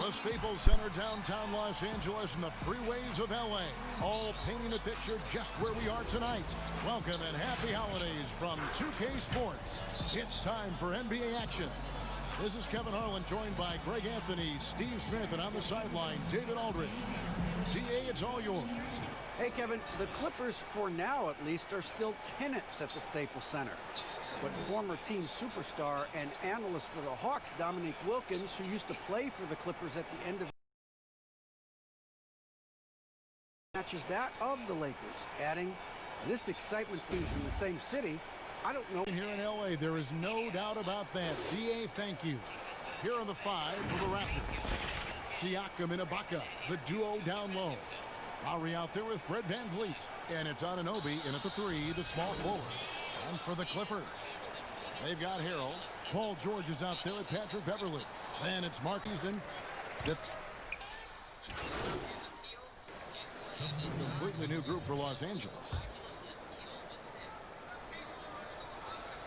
The Staples Center, downtown Los Angeles, and the freeways of LA, all painting the picture just where we are tonight. Welcome and happy holidays from 2K Sports. It's time for NBA action. This is Kevin Harlan, joined by Greg Anthony, Steve Smith, and on the sideline, David Aldridge. DA, it's all yours. Hey, Kevin, the Clippers, for now at least, are still tenants at the Staples Center. But former team superstar and analyst for the Hawks, Dominique Wilkins, who used to play for the Clippers at the end of matches that of the Lakers, adding this excitement feels in the same city. I don't know. Here in LA, there is no doubt about that. DA, thank you. Here are the five for the Raptors. Siakam and Ibaka, the duo down low. Lowry out there with Fred VanVleet. And it's Anunoby in at the three, the small forward. And for the Clippers, they've got Harrell. Paul George is out there with Patrick Beverley. And it's Marquise and completely new group for Los Angeles.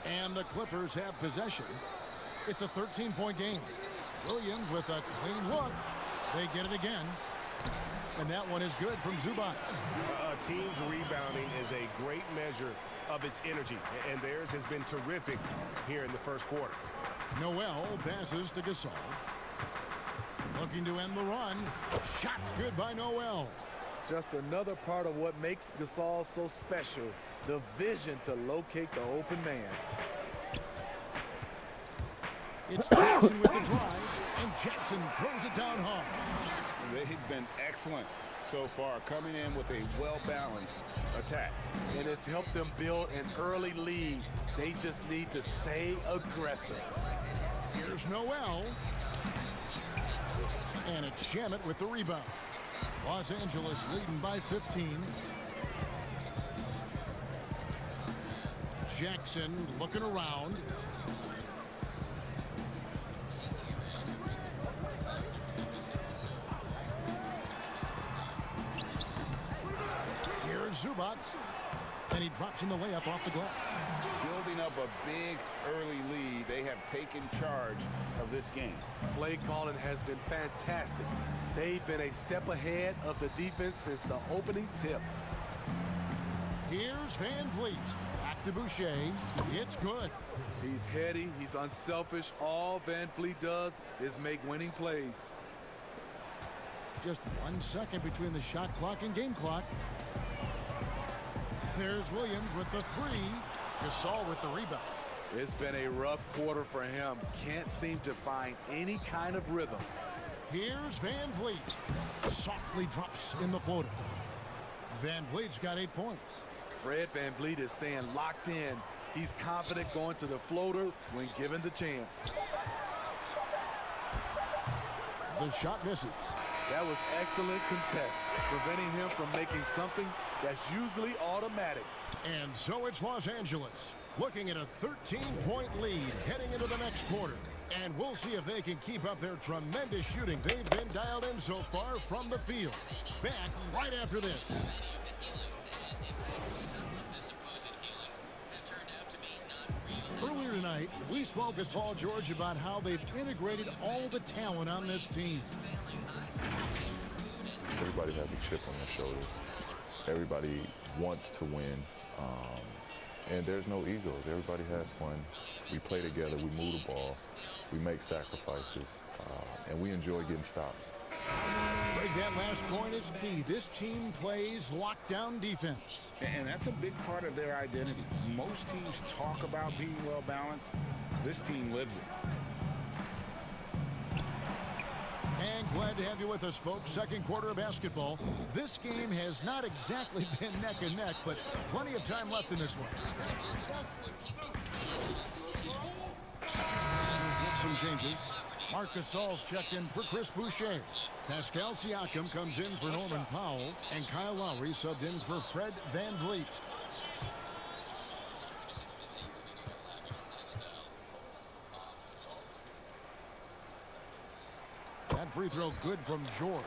And the Clippers have possession. It's a 13-point game. Williams with a clean look. They get it again. And that one is good from Zubac. A team's rebounding is a great measure of its energy, and theirs has been terrific here in the first quarter. Noel passes to Gasol. Looking to end the run. Shots good by Noel. Just another part of what makes Gasol so special, the vision to locate the open man. It's Jackson with the drive, and Jackson throws it down hard. They've been excellent so far, coming in with a well-balanced attack. And it's helped them build an early lead. They just need to stay aggressive. Here's Noel. And it's Shamet with the rebound. Los Angeles leading by 15. Jackson looking around. Here's Zubac. And he drops in the layup off the glass. Building up a big early lead, they have taken charge of this game. Play calling has been fantastic. They've been a step ahead of the defense since the opening tip. Here's VanVleet. Back to Boucher. It's good. He's heady. He's unselfish. All VanVleet does is make winning plays. Just 1 second between the shot clock and game clock. There's Williams with the three. Gasol with the rebound. It's been a rough quarter for him. Can't seem to find any kind of rhythm. Here's VanVleet. Softly drops in the floater. VanVleet's got 8 points. Fred VanVleet is staying locked in. He's confident going to the floater when given the chance. The shot misses. That was excellent contest, preventing him from making something that's usually automatic. And so it's Los Angeles looking at a 13-point lead heading into the next quarter. And we'll see if they can keep up their tremendous shooting. They've been dialed in so far from the field. Back right after this. Earlier tonight, we spoke with Paul George about how they've integrated all the talent on this team. Everybody has a chip on their shoulder. Everybody wants to win. And there's no egos. Everybody has fun. We play together. We move the ball. We make sacrifices. And we enjoy getting stops. Greg, that last point is key. This team plays lockdown defense. And that's a big part of their identity. Most teams talk about being well-balanced. This team lives it. And glad to have you with us, folks. Second quarter of basketball. This game has not exactly been neck and neck, but plenty of time left in this one. With some changes. Marc Gasol's checked in for Chris Boucher. Pascal Siakam comes in for Norman Powell. And Kyle Lowry subbed in for Fred VanVleet. That free throw good from George.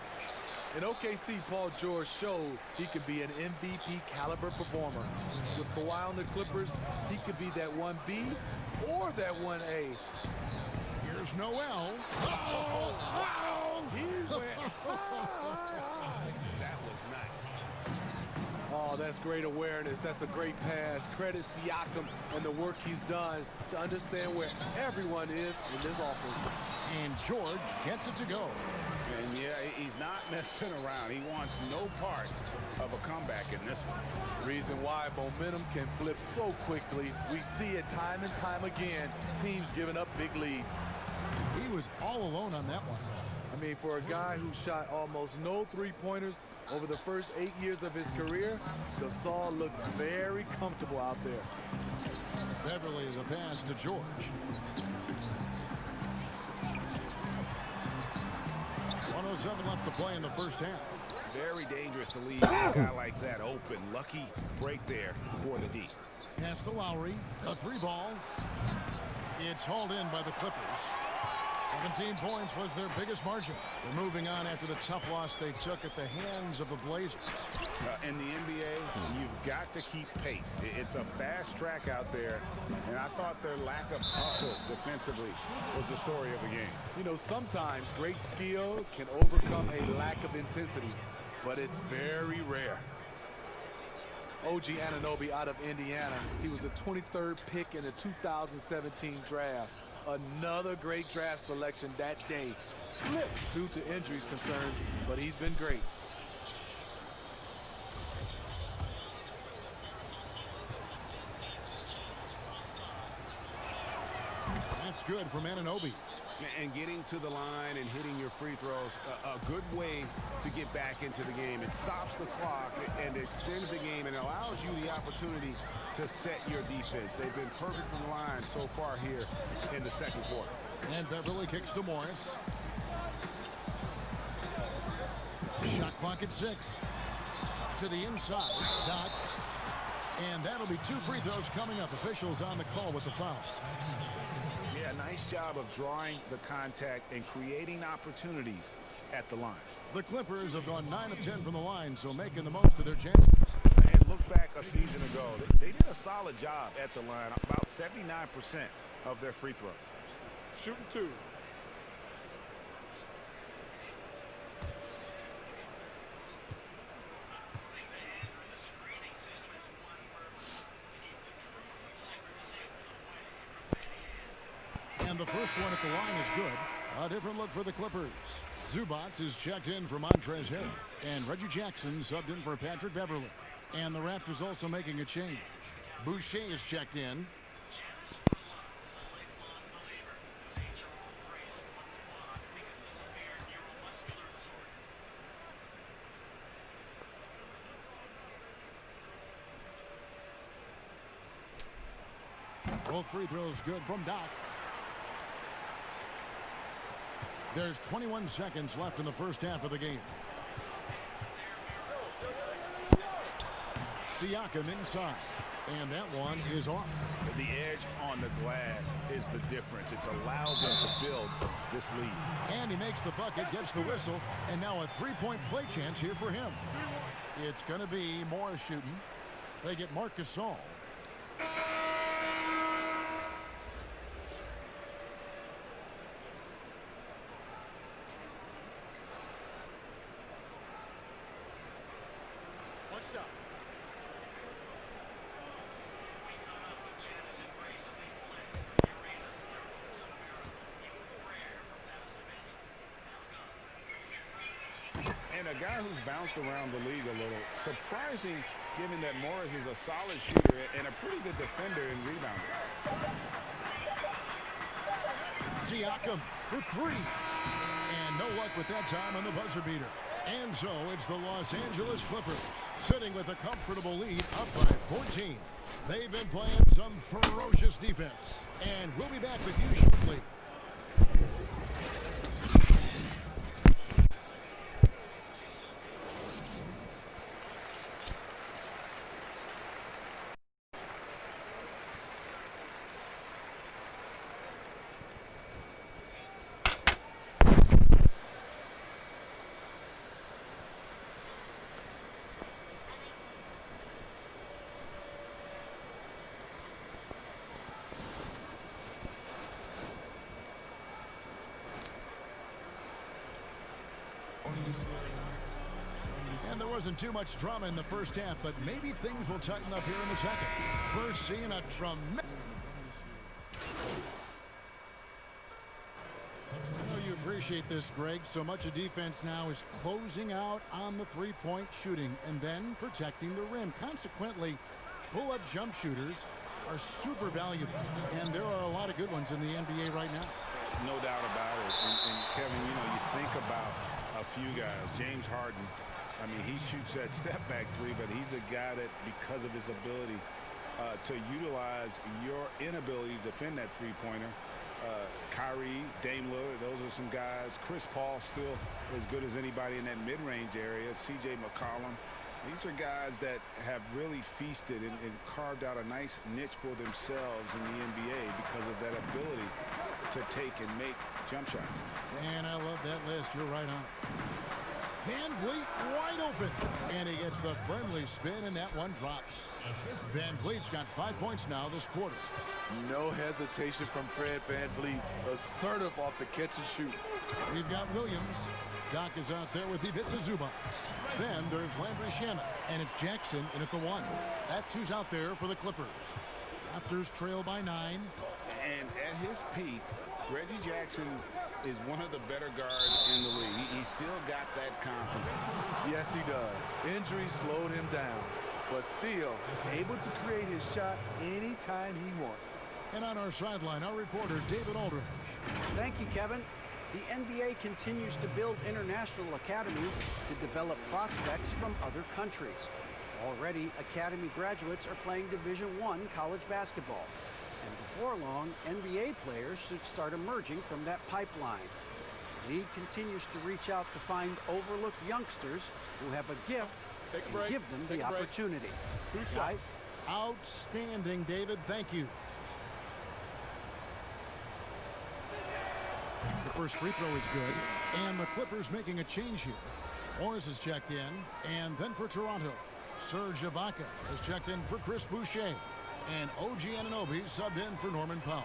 In OKC, Paul George showed he could be an MVP caliber performer. With Kawhi on the Clippers, he could be that 1B or that 1A. Here's Noel. Oh, He went That was nice. Oh, that's great awareness. That's a great pass. Credit Siakam and the work he's done to understand where everyone is in this offense. And George gets it to go. And yeah, he's not messing around. He wants no part of a comeback in this one. Reason why momentum can flip so quickly. We see it time and time again. Teams giving up big leads. He was all alone on that one. I mean, for a guy who shot almost no three-pointers over the first 8 years of his career, Gasol looks very comfortable out there. Beverly, the pass to George. .107 left to play in the first half. Very dangerous to leave a guy like that open. Lucky break there for the D. Pass to Lowry. A three ball. It's hauled in by the Clippers. 17 points was their biggest margin. They're moving on after the tough loss they took at the hands of the Blazers. In the NBA, you've got to keep pace. It's a fast track out there, and I thought their lack of hustle defensively was the story of the game. You know, sometimes great skill can overcome a lack of intensity, but it's very rare. OG Anunoby out of Indiana. He was the 23rd pick in the 2017 draft. Another great draft selection that day. Slipped due to injury concerns, but he's been great. That's good from Anunoby. And getting to the line and hitting your free throws, a good way to get back into the game. It stops the clock and extends the game and allows you the opportunity to set your defense. They've been perfect from the line so far here in the second quarter. And Beverly kicks to Morris. Shot clock at 6. To the inside. Dot. And that'll be 2 free throws coming up. Officials on the call with the foul. Yeah, nice job of drawing the contact and creating opportunities at the line. The Clippers have gone 9 of 10 from the line, so making the most of their chances. And look back a season ago. They did a solid job at the line. About 79% of their free throws. Shooting 2. And the first one at the line is good. A different look for the Clippers. Zubac is checked in for Montrezl Harrell. And Reggie Jackson subbed in for Patrick Beverly. And the Raptors also making a change. Boucher is checked in. Both free throws good from Doc. There's 21 seconds left in the first half of the game. Siakam inside. And that one is off. The edge on the glass is the difference. It's allowed them to build this lead. And he makes the bucket, gets the whistle, and now a three-point play chance here for him. It's going to be Morris shooting. They get Marc Gasol. Shot. And a guy who's bounced around the league a little. Surprising, given that Morris is a solid shooter and a pretty good defender in rebounding. Siakam for 3. And no luck with that time on the buzzer beater. And so it's the Los Angeles Clippers sitting with a comfortable lead up by 14. They've been playing some ferocious defense. And we'll be back with you shortly. And there wasn't too much drama in the first half, but maybe things will tighten up here in the second. We're seeing a tremendous... I know you appreciate this, Greg. So much of defense now is closing out on the three-point shooting and then protecting the rim. Consequently, pull-up jump shooters are super valuable, and there are a lot of good ones in the NBA right now. No doubt about it. And Kevin, you know, you think about a few guys. James Harden, I mean, he shoots that step-back three, but he's a guy that, because of his ability to utilize your inability to defend that three-pointer, Kyrie, Dame Lillard, those are some guys. Chris Paul still as good as anybody in that mid-range area. C.J. McCollum. These are guys that have really feasted and carved out a nice niche for themselves in the NBA because of that ability to take and make jump shots. And I love that list. You're right on. Van Vliet wide open. And he gets the friendly spin, and that one drops. Van Vliet's got 5 points now this quarter. No hesitation from Fred Van Vliet. Assertive off the catch and shoot. We've got Williams. Doc is out there with Ivica Zubac. Then there's Landry Shamet. And it's Jackson in at the 1. That's who's out there for the Clippers. Raptors trail by 9. And at his peak, Reggie Jackson is one of the better guards in the league. He still got that confidence. Yes, he does. Injury slowed him down, but still able to create his shot anytime he wants. And on our sideline, our reporter, David Aldridge. Thank you, Kevin. The NBA continues to build international academies to develop prospects from other countries. Already, academy graduates are playing Division I college basketball. And before long, NBA players should start emerging from that pipeline. The league continues to reach out to find overlooked youngsters who have a gift and give them the opportunity. Guys? Outstanding, David. Thank you. The first free throw is good, and the Clippers making a change here. Morris is checked in, and then for Toronto, Serge Ibaka is checked in for Chris Boucher, and OG Anunoby subbed in for Norman Powell.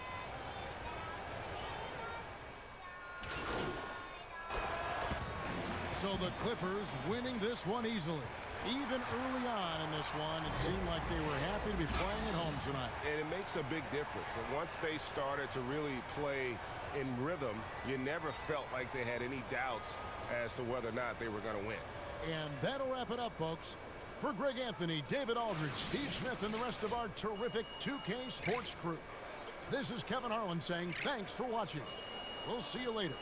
So the Clippers winning this one easily. Even early on in this one, it seemed like they were happy to be playing at home tonight. And it makes a big difference. And once they started to really play in rhythm, you never felt like they had any doubts as to whether or not they were going to win. And that'll wrap it up, folks. For Greg Anthony, David Aldridge, Steve Smith, and the rest of our terrific 2K Sports crew, this is Kevin Harlan saying thanks for watching. We'll see you later.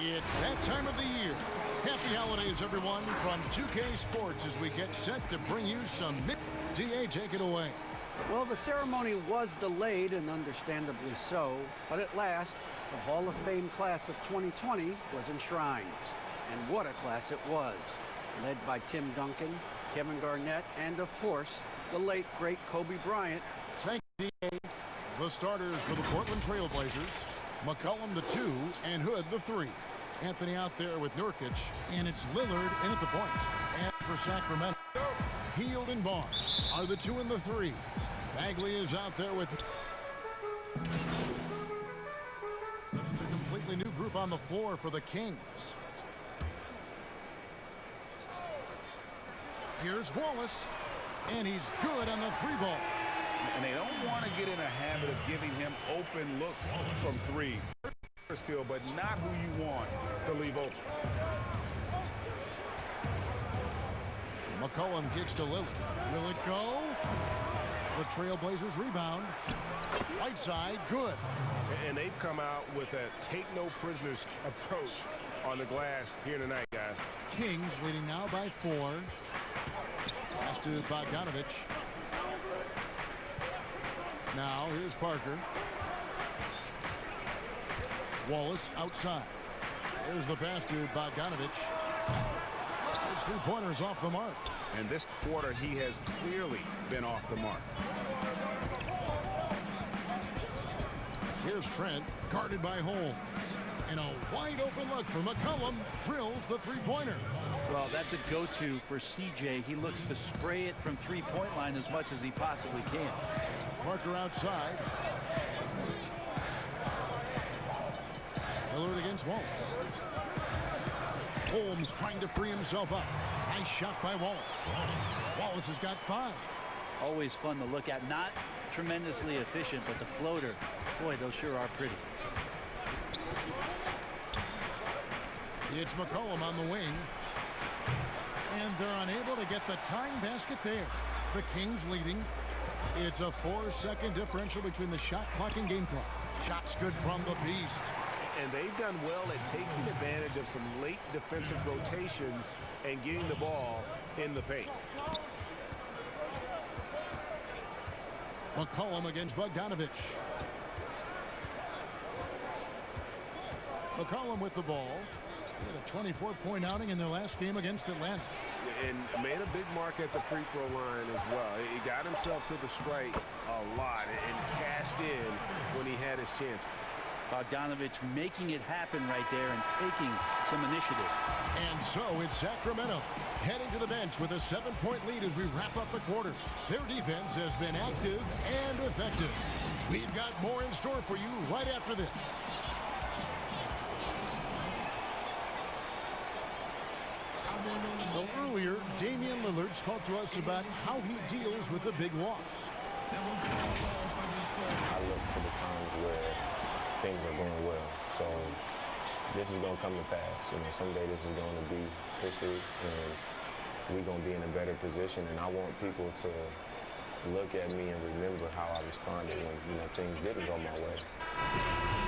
It's that time of the year. Happy holidays, everyone, from 2K Sports as we get set to bring you some DA, take it away. Well, the ceremony was delayed, and understandably so, but at last, the Hall of Fame class of 2020 was enshrined. And what a class it was. Led by Tim Duncan, Kevin Garnett, and of course, the late, great Kobe Bryant. Thank you, DA. The starters for the Portland Trail Blazers, McCollum the 2 and Hood the 3. Anthony out there with Nurkic, and it's Lillard in at the point. And for Sacramento, Hield and Barnes are the 2 and the 3. Bagley is out there with a completely new group on the floor for the Kings. Here's Wallace, and he's good on the 3 ball. And they don't want to get in a habit of giving him open looks from 3. Still, but not who you want to leave open. McCollum kicks to Lillard. Will it go? The Trailblazers rebound. Right side, good. And they've come out with a take-no-prisoners approach on the glass here tonight, guys. Kings leading now by 4. Pass to Bogdanovich. Now here's Parker. Wallace outside. There's the pass to Bogdanovich. His 3-pointers off the mark. And this quarter, he has clearly been off the mark. Here's Trent, guarded by Holmes. And a wide open look for McCollum. Drills the 3-pointer. Well, that's a go-to for CJ. He looks to spray it from 3-point line as much as he possibly can. Parker outside. Lillard against Wallace. Holmes trying to free himself up. Nice shot by Wallace. Wallace has got 5. Always fun to look at. Not tremendously efficient, but the floater, boy, those sure are pretty. It's McCollum on the wing. And they're unable to get the tying basket there. The Kings leading. It's a 4-second differential between the shot clock and game clock. Shots good from the Beast. And they've done well at taking advantage of some late defensive rotations and getting the ball in the paint. McCollum against Bogdanovich. McCollum with the ball. He had a 24-point outing in their last game against Atlanta. And made a big mark at the free throw line as well. He got himself to the stripe a lot and cashed in when he had his chances. Bogdanovich making it happen right there and taking some initiative. And so it's Sacramento heading to the bench with a 7-point lead as we wrap up the quarter. Their defense has been active and effective. We've got more in store for you right after this. Well, earlier, Damian Lillard spoke to us about how he deals with the big loss. I look to the times where things are going well. So this is going to come to pass. You know, someday this is going to be history, and we're going to be in a better position. And I want people to look at me and remember how I responded when, you know, things didn't go my way.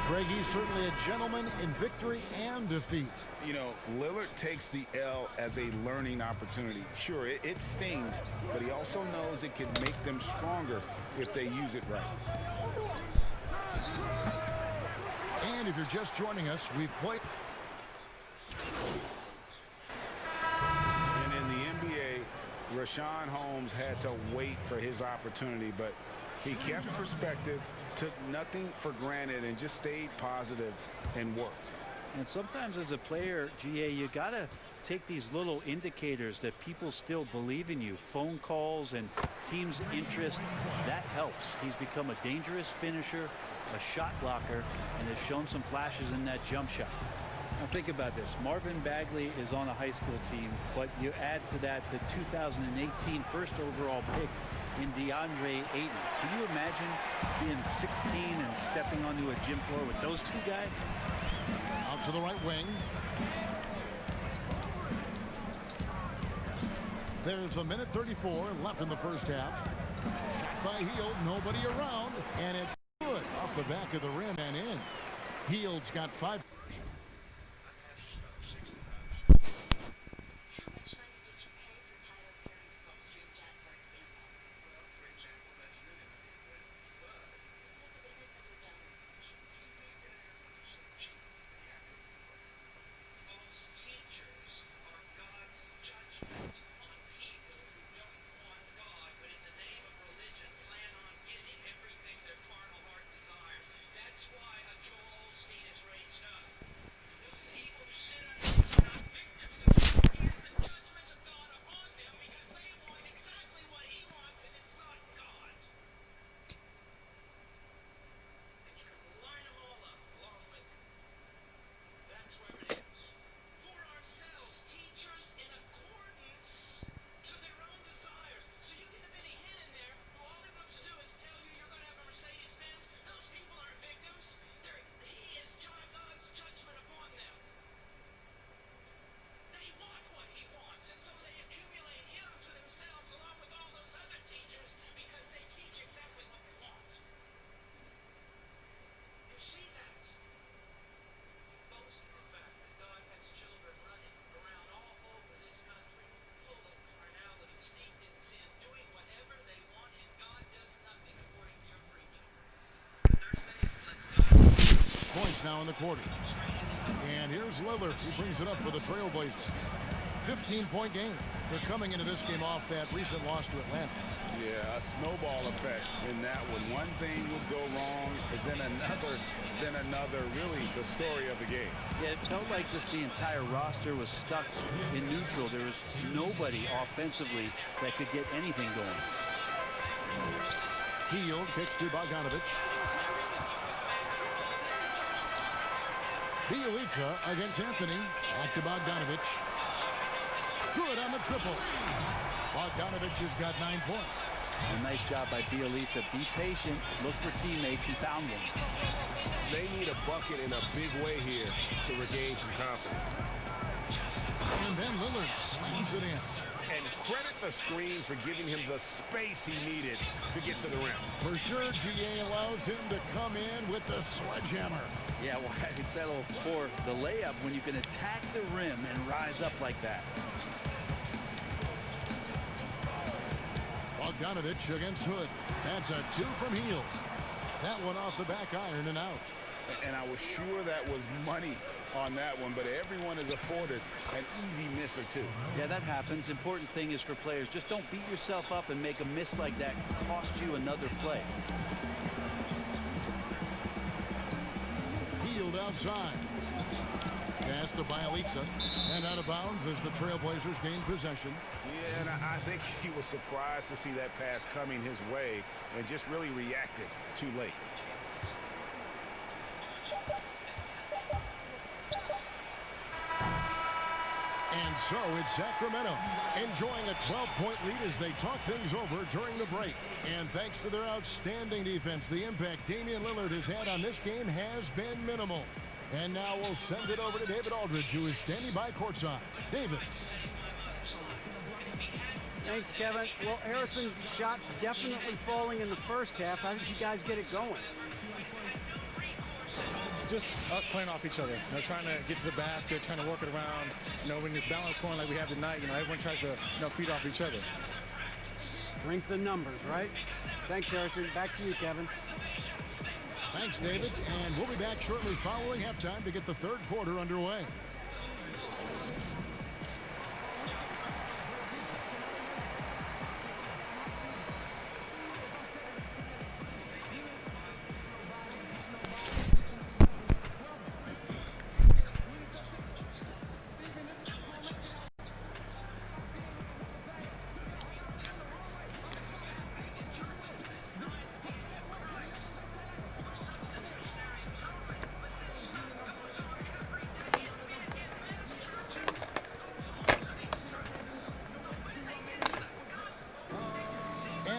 Greg, he's certainly a gentleman in victory and defeat. You know, Lillard takes the L as a learning opportunity. Sure, it stings, but he also knows it can make them stronger if they use it right. And if you're just joining us, we've played. And in the NBA, Rashawn Holmes had to wait for his opportunity, but he kept perspective, took nothing for granted, and just stayed positive and worked. And sometimes as a player, GA, you got to take these little indicators that people still believe in you. Phone calls and team's interest, that helps. He's become a dangerous finisher, a shot blocker, and has shown some flashes in that jump shot. Now think about this. Marvin Bagley is on a high school team, but you add to that the 2018 first overall pick in DeAndre Ayton. Can you imagine being 16 and stepping onto a gym floor with those two guys? Out to the right wing. There's a minute 34 left in the first half. Shot by Hield, nobody around, and it's good off the back of the rim and in. Hield's got 5. now in the quarter. And here's Lillard. He brings it up for the Trailblazers. 15-point game. They're coming into this game off that recent loss to Atlanta. Yeah, a snowball effect in that one. One thing would go wrong, then another. Really the story of the game. Yeah, it felt like just the entire roster was stuck in neutral. There was nobody offensively that could get anything going. Hield kicks to Bogdanovich. Bielitsa against Anthony. Back to Bogdanovich. Good on the triple. Bogdanovich has got 9 points. A nice job by Bielitsa. Be patient. Look for teammates. He found one. They need a bucket in a big way here to regain some confidence. And then Lillard slams it in. And credit the screen for giving him the space he needed to get to the rim. For sure, GA allows him to come in with the sledgehammer. Yeah, well, I could settle for the layup when you can attack the rim and rise up like that. Bogdanovich against Hood. That's a 2 from Hield. That one off the back iron and out. And I was sure that was money on that one, but everyone is afforded an easy miss or two. Yeah, that happens. Important thing is for players, just don't beat yourself up and make a miss like that cost you another play. Hield outside. Pass to Bielitsa. And out of bounds as the Trailblazers gain possession. Yeah, and I think he was surprised to see that pass coming his way and just really reacted too late. And so it's Sacramento enjoying a 12-point lead as they talk things over during the break. And thanks to their outstanding defense, the impact Damian Lillard has had on this game has been minimal. And now we'll send it over to David Aldridge, who is standing by courtside. David. Thanks, Kevin. Well, Harrison, shots definitely falling in the first half. How did you guys get it going? Just us playing off each other, trying to get to the basket, trying to work it around. When it's balanced scoring like we have tonight, everyone tries to, feed off each other. Strength in numbers, right? Thanks, Harrison. Back to you, Kevin. Thanks, David. And we'll be back shortly following halftime to get the third quarter underway.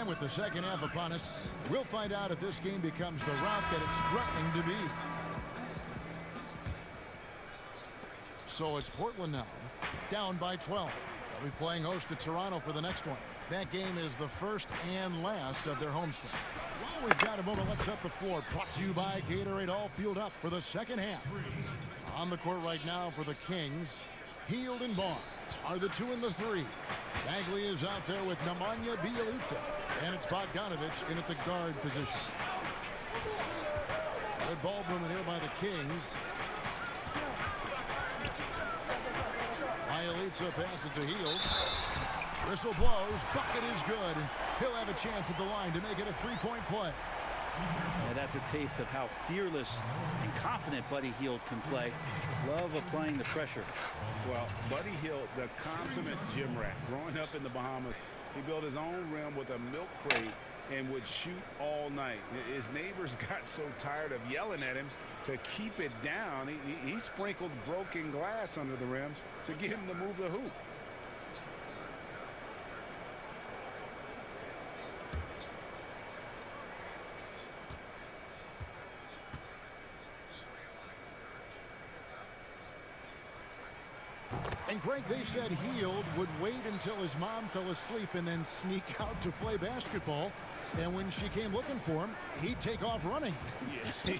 With the second half upon us, we'll find out if this game becomes the route that it's threatening to be. So it's Portland now, down by 12. They'll be playing host to Toronto for the next one. That game is the first and last of their homestand. While we've got a moment, let's set the floor. Brought to you by Gatorade, all fueled up for the second half. On the court right now for the Kings, Hield and Barnes are the 2 and the 3. Bagley is out there with Nemanja Bjelica. And it's Bogdanovich in at the guard position. Good ball movement here by the Kings. Bjelica passes to Hield. Whistle blows. Bucket is good. He'll have a chance at the line to make it a 3-point play. Yeah, that's a taste of how fearless and confident Buddy Hield can play. Love applying the pressure. Well, Buddy Hield, the consummate gym rat. Growing up in the Bahamas, he built his own rim with a milk crate and would shoot all night. His neighbors got so tired of yelling at him to keep it down. He sprinkled broken glass under the rim to get him to move the hoop. And Greg, they said Hield would wait until his mom fell asleep and then sneak out to play basketball. And when she came looking for him, he'd take off running. Yeah,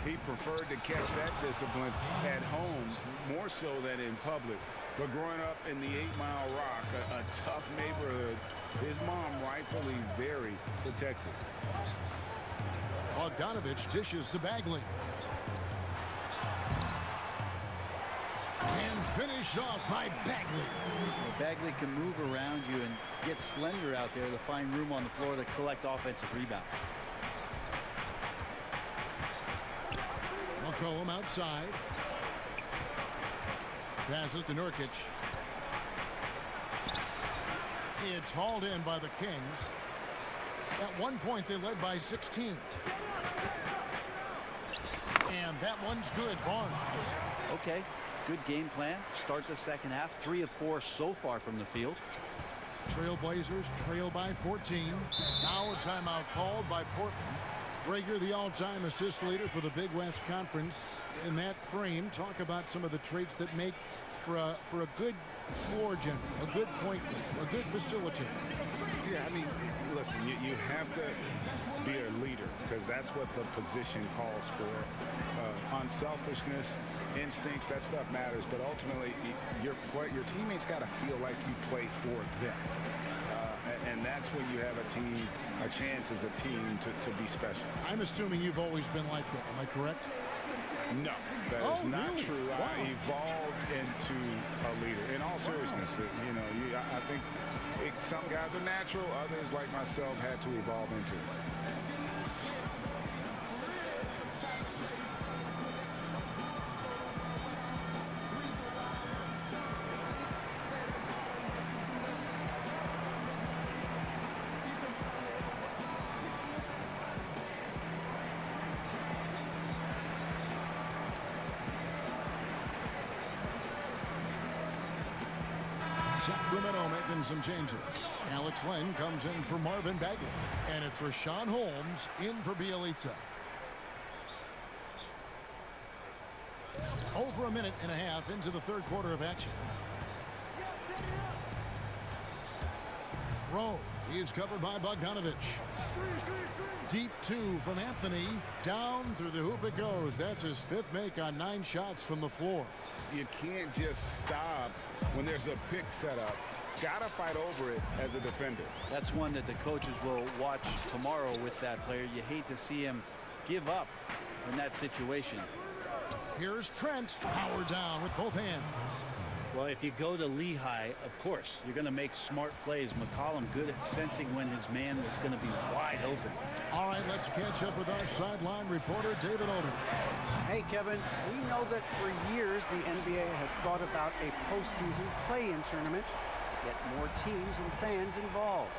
he preferred to catch that discipline at home more so than in public. But growing up in the 8 Mile Rock, a tough neighborhood, his mom rightfully very protective. Bogdanovich dishes to Bagley. Finished off by Bagley. Bagley can move around you and get slender out there to find room on the floor to collect offensive rebound. McCollum outside. Passes to Nurkic. It's hauled in by the Kings. At one point, they led by 16. And that one's good. Barnes. Okay, good game plan. Start the second half. 3 of 4 so far from the field. Trailblazers trail by 14. Now a timeout called by Portland. Rager, the all-time assist leader for the Big West Conference. In that frame, talk about some of the traits that make for a good floor general, a good point, a good facilitator. Yeah, I mean, listen, you have to be a leader because that's what the position calls for. Unselfishness, instincts, that stuff matters. But ultimately, your teammates got to feel like you play for them. And that's when you have a chance as a team to be special. I'm assuming you've always been like that. Am I correct? No, that is not really? true. Wow. I evolved into a leader. In all seriousness, I think some guys are natural. Others, like myself, had to evolve into it. Sacramento making some changes. Alex Len comes in for Marvin Bagley. And it's Rashawn Holmes in for Bielitsa. Over a minute and a half into the third quarter of action. Rowe, he is covered by Bogdanovich. Deep 2 from Anthony. Down through the hoop it goes. That's his 5th make on 9 shots from the floor. You can't just stop when there's a pick set up. Got to fight over it as a defender. That's one that the coaches will watch tomorrow with that player. You hate to see him give up in that situation. Here's Trent. Power down with both hands. Well, if you go to Lehigh, of course, you're going to make smart plays. McCollum good at sensing when his man was going to be wide open. All right, let's catch up with our sideline reporter, David Older. Hey, Kevin, we know that for years the NBA has thought about a postseason play-in tournament to get more teams and fans involved.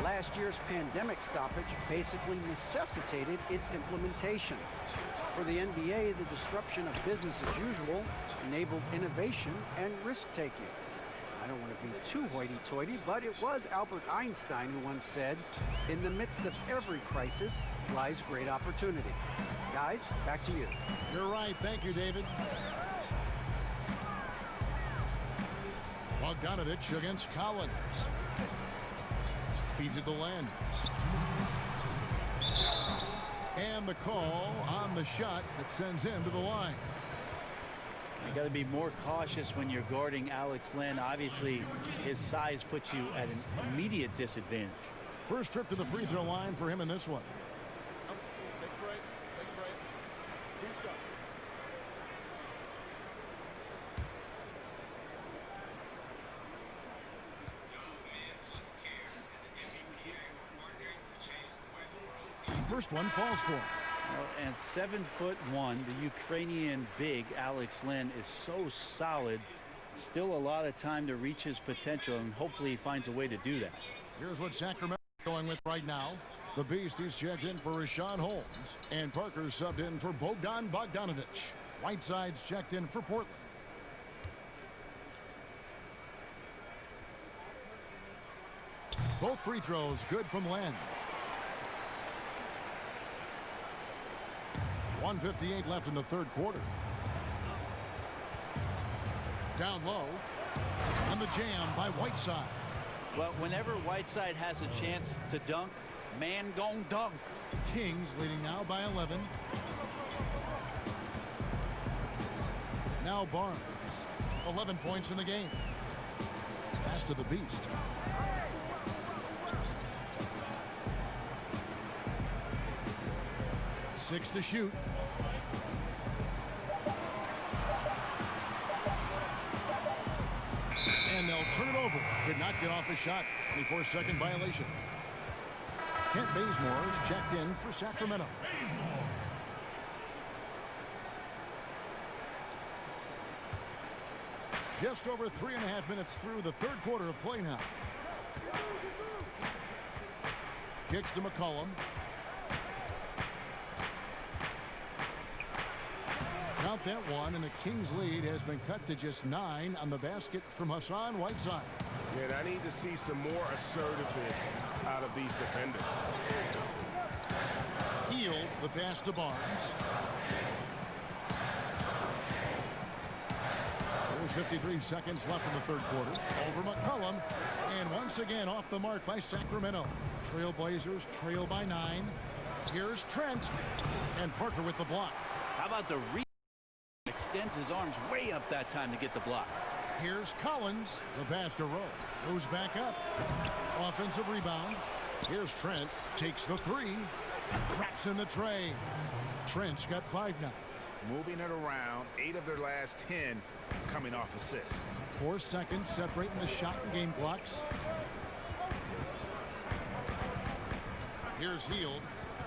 Last year's pandemic stoppage basically necessitated its implementation. For the NBA, the disruption of business as usual enabled innovation and risk-taking. I don't want to be too hoity-toity, but it was Albert Einstein who once said, in the midst of every crisis lies great opportunity. Guys, back to you. You're right. Thank you, David. Bogdanovich against Collins. Feeds it to Len. And the call on the shot that sends him to the line. You got to be more cautious when you're guarding Alex Len. Obviously, his size puts you at an immediate disadvantage. First trip to the free throw line for him in this one. Take a break. Take a break. Piece up. First one falls for him. Well, and 7'1", the Ukrainian big Alex Len is so solid. Still a lot of time to reach his potential, and hopefully he finds a way to do that. Here's what Sacramento is going with right now. The Beast is checked in for Rashawn Holmes, and Parker's subbed in for Bogdanovich. Whiteside's checked in for Portland. Both free throws good from Len. 1:58 left in the third quarter. Down low. And the jam by Whiteside. Well, whenever Whiteside has a chance to dunk, man gon' dunk. Kings leading now by 11. Now Barnes. 11 points in the game. Pass to the Beast. Six to shoot. over. Could not get off his shot. 24-second violation. Kent Bazemore's checked in for Sacramento. Just over 3.5 minutes through the third quarter of play now. Kicks to McCollum. Count that one, and the Kings lead has been cut to just 9 on the basket from Hassan Whiteside. Yeah, I need to see some more assertiveness out of these defenders. Hield the pass to Barnes. There's 53 seconds left in the third quarter. Over McCollum, and once again off the mark by Sacramento. Trailblazers trail by 9. Here's Trent, and Parker with the block. How about the extends his arms way up that time to get the block. Here's Collins. The pass to Rowe. Moves back up. Offensive rebound. Here's Trent. Takes the 3. Traps in the tray. Trent's got 5 now. Moving it around. 8 of their last 10 coming off assists. 4 seconds separating the shot and game clocks. Here's Hield.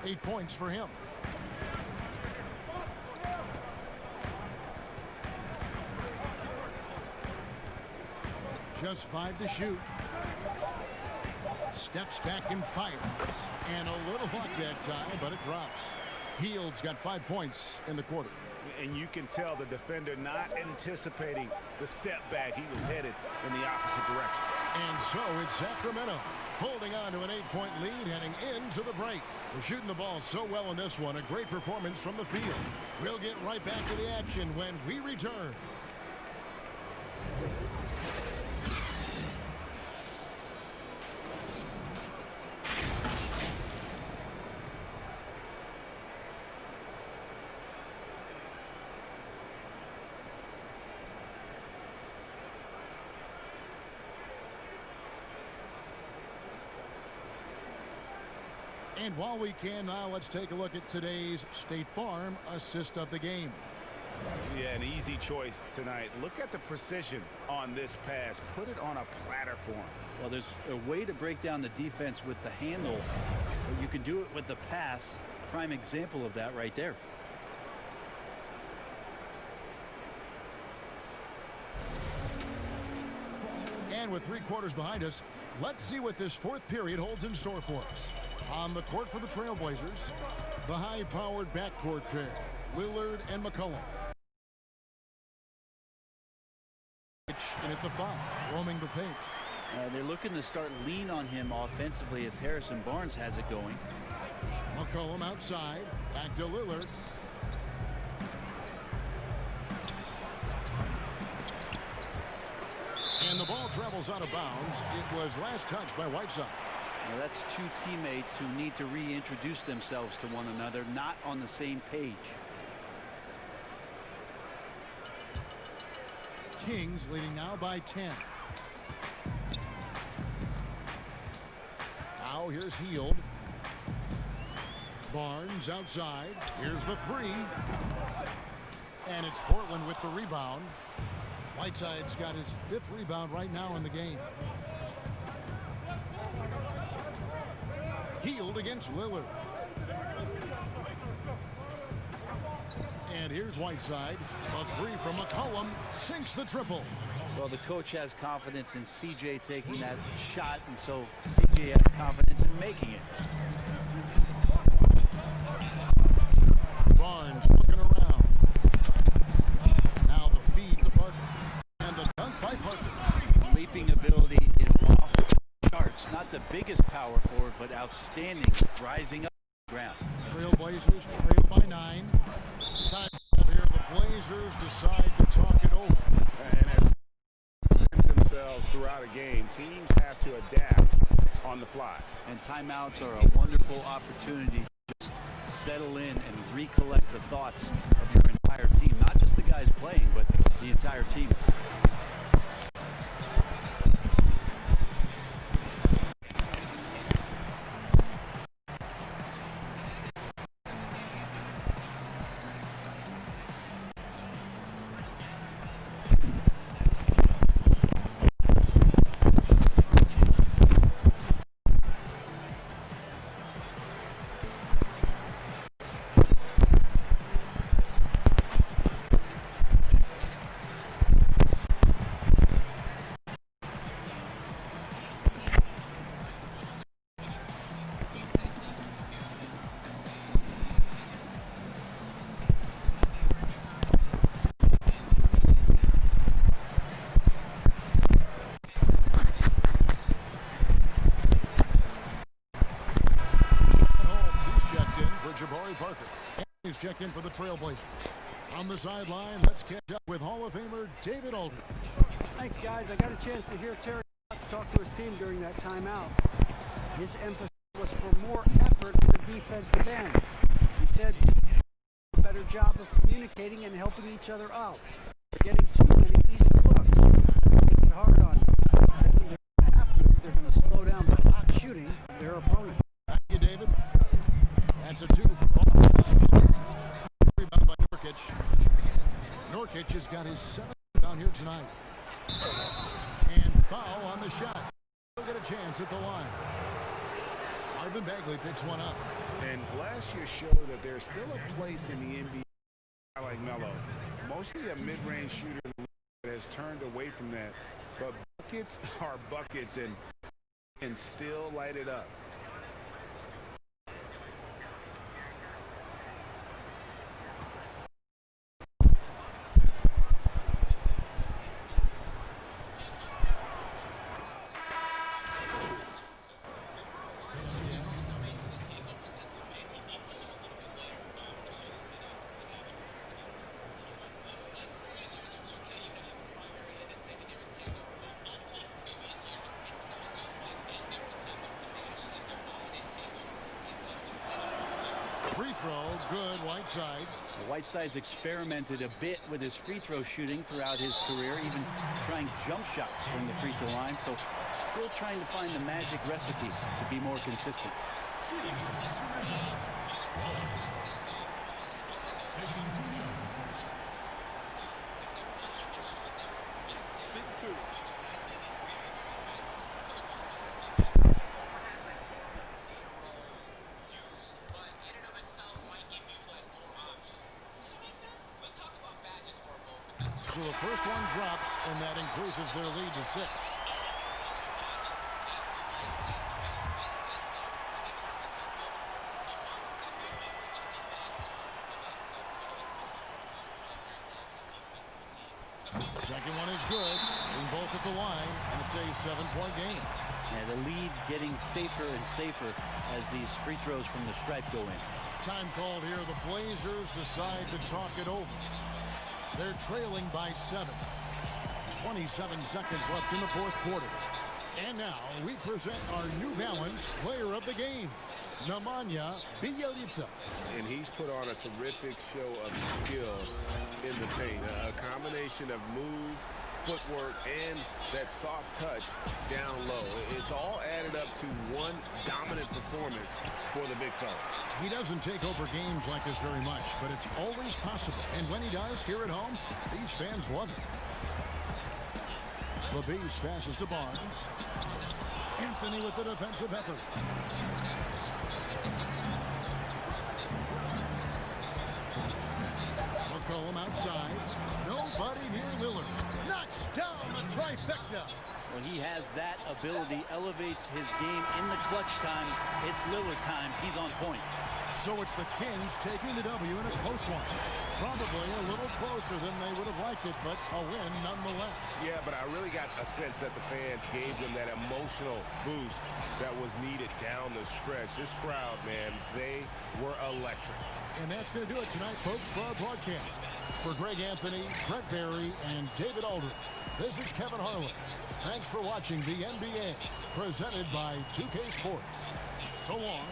8 points for him. Just 5 to shoot. Steps back and fires. And a little luck that time, but it drops. Hield's got 5 points in the quarter. And you can tell the defender not anticipating the step back. He was headed in the opposite direction. And so it's Sacramento holding on to an 8-point lead heading into the break. They're shooting the ball so well in this one. A great performance from the field. We'll get right back to the action when we return. And while we can now, let's take a look at today's State Farm assist of the game. Yeah, an easy choice tonight. Look at the precision on this pass. Put it on a platter for him. Well, there's a way to break down the defense with the handle, but you can do it with the pass. Prime example of that right there. And with 3 quarters behind us, let's see what this fourth period holds in store for us. On the court for the Trailblazers, the high-powered backcourt pair, Lillard and McCollum. In at the 5, roaming the paint. They're looking to start lean on him offensively as Harrison Barnes has it going. McCollum outside, back to Lillard. And the ball travels out of bounds. It was last touched by Whiteside. Now that's 2 teammates who need to reintroduce themselves to one another, not on the same page. Kings leading now by 10. Now here's Hield. Barnes outside. Here's the 3. And it's Portland with the rebound. Whiteside's got his 5th rebound right now in the game. Hield against Lillard. And here's Whiteside. A 3 from McCollum sinks the triple. Well, the coach has confidence in CJ taking that shot, and so CJ has confidence in making it. Barnes looking around. Now the feed to Parker. And the dunk by Parker. Leaping ability is off the charts. Not the biggest power forward, but outstanding. Rising up the ground. Trailblazers trail by 9. Time here. The Blazers decide to talk it over. And as themselves throughout a game, teams have to adapt on the fly. And timeouts are a wonderful opportunity to just settle in and recollect the thoughts of your entire team. Not just the guys playing, but the entire team. is checked in for the Trailblazers. On the sideline, let's catch up with Hall of Famer David Aldridge. Thanks, guys. I got a chance to hear Terry talk to his team during that timeout. His emphasis was for more effort at the defensive end. He said a better job of communicating and helping each other out. They're getting too many easy looks. Make it hard on them. They're going to have to if they're going to slow down the hot shooting of their opponent. Thank you, David. That's a 2 for Boston. Rebound by Nurkic. Nurkic has got his 7th down here tonight. And foul on the shot. He'll get a chance at the line. Marvin Bagley picks one up. And last year showed that there's still a place in the NBA like Melo. Mostly a mid-range shooter that has turned away from that. But buckets are buckets and still light it up. Free throw, good, Whiteside. Whiteside's experimented a bit with his free throw shooting throughout his career, even trying jump shots from the free throw line. So still trying to find the magic recipe to be more consistent. So the first one drops, and that increases their lead to 6. Second one is good. Being both at the line, and it's a 7-point game. Yeah, the lead getting safer and safer as these free throws from the stripe go in. Time called here. The Blazers decide to talk it over. They're trailing by 7. 27 seconds left in the 4th quarter. And now we present our New Balance player of the game, Nemanja Bjelica. And he's put on a terrific show of skill in the paint. A combination of moves, footwork, and that soft touch down low. It's all added up to one dominant performance for the big fella. He doesn't take over games like this very much, but it's always possible. And when he does here at home, these fans love it. LaBeast passes to Barnes. Anthony with the defensive effort. McCollum outside. Nobody near Lillard. Knocks down the trifecta. Well, he has that ability, elevates his game in the clutch time. It's Lillard time. He's on point. So it's the Kings taking the W in a close one. Probably a little closer than they would have liked it, but a win nonetheless. Yeah, but I really got a sense that the fans gave them that emotional boost that was needed down the stretch. This crowd, man, they were electric. And that's going to do it tonight, folks, for our broadcast. For Greg Anthony, Brett Barry, and David Aldridge, this is Kevin Harlan. Thanks for watching the NBA, presented by 2K Sports. So long.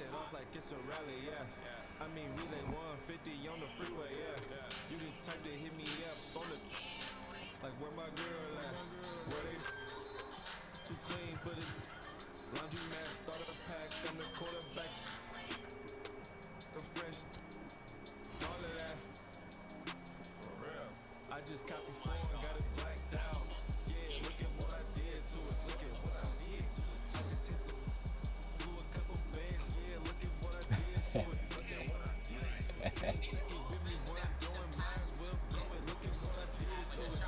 shit off like it's a rally, yeah. I mean, relay 150 on the freeway, yeah. You the type to hit me up on the like where my girl at? Where they too clean for the laundry mat, starter pack, I'm the quarterback. The fresh, all of that. For real. I just copied 4 and got it blacked out. Yeah, look at what I did to it. Look at what I did to it. I just hit the blew a couple bands. Yeah, look at what I did to it. Look at what I did to it. Can't take it with me where I'm going. Might as well blow it. Look at what I did to it.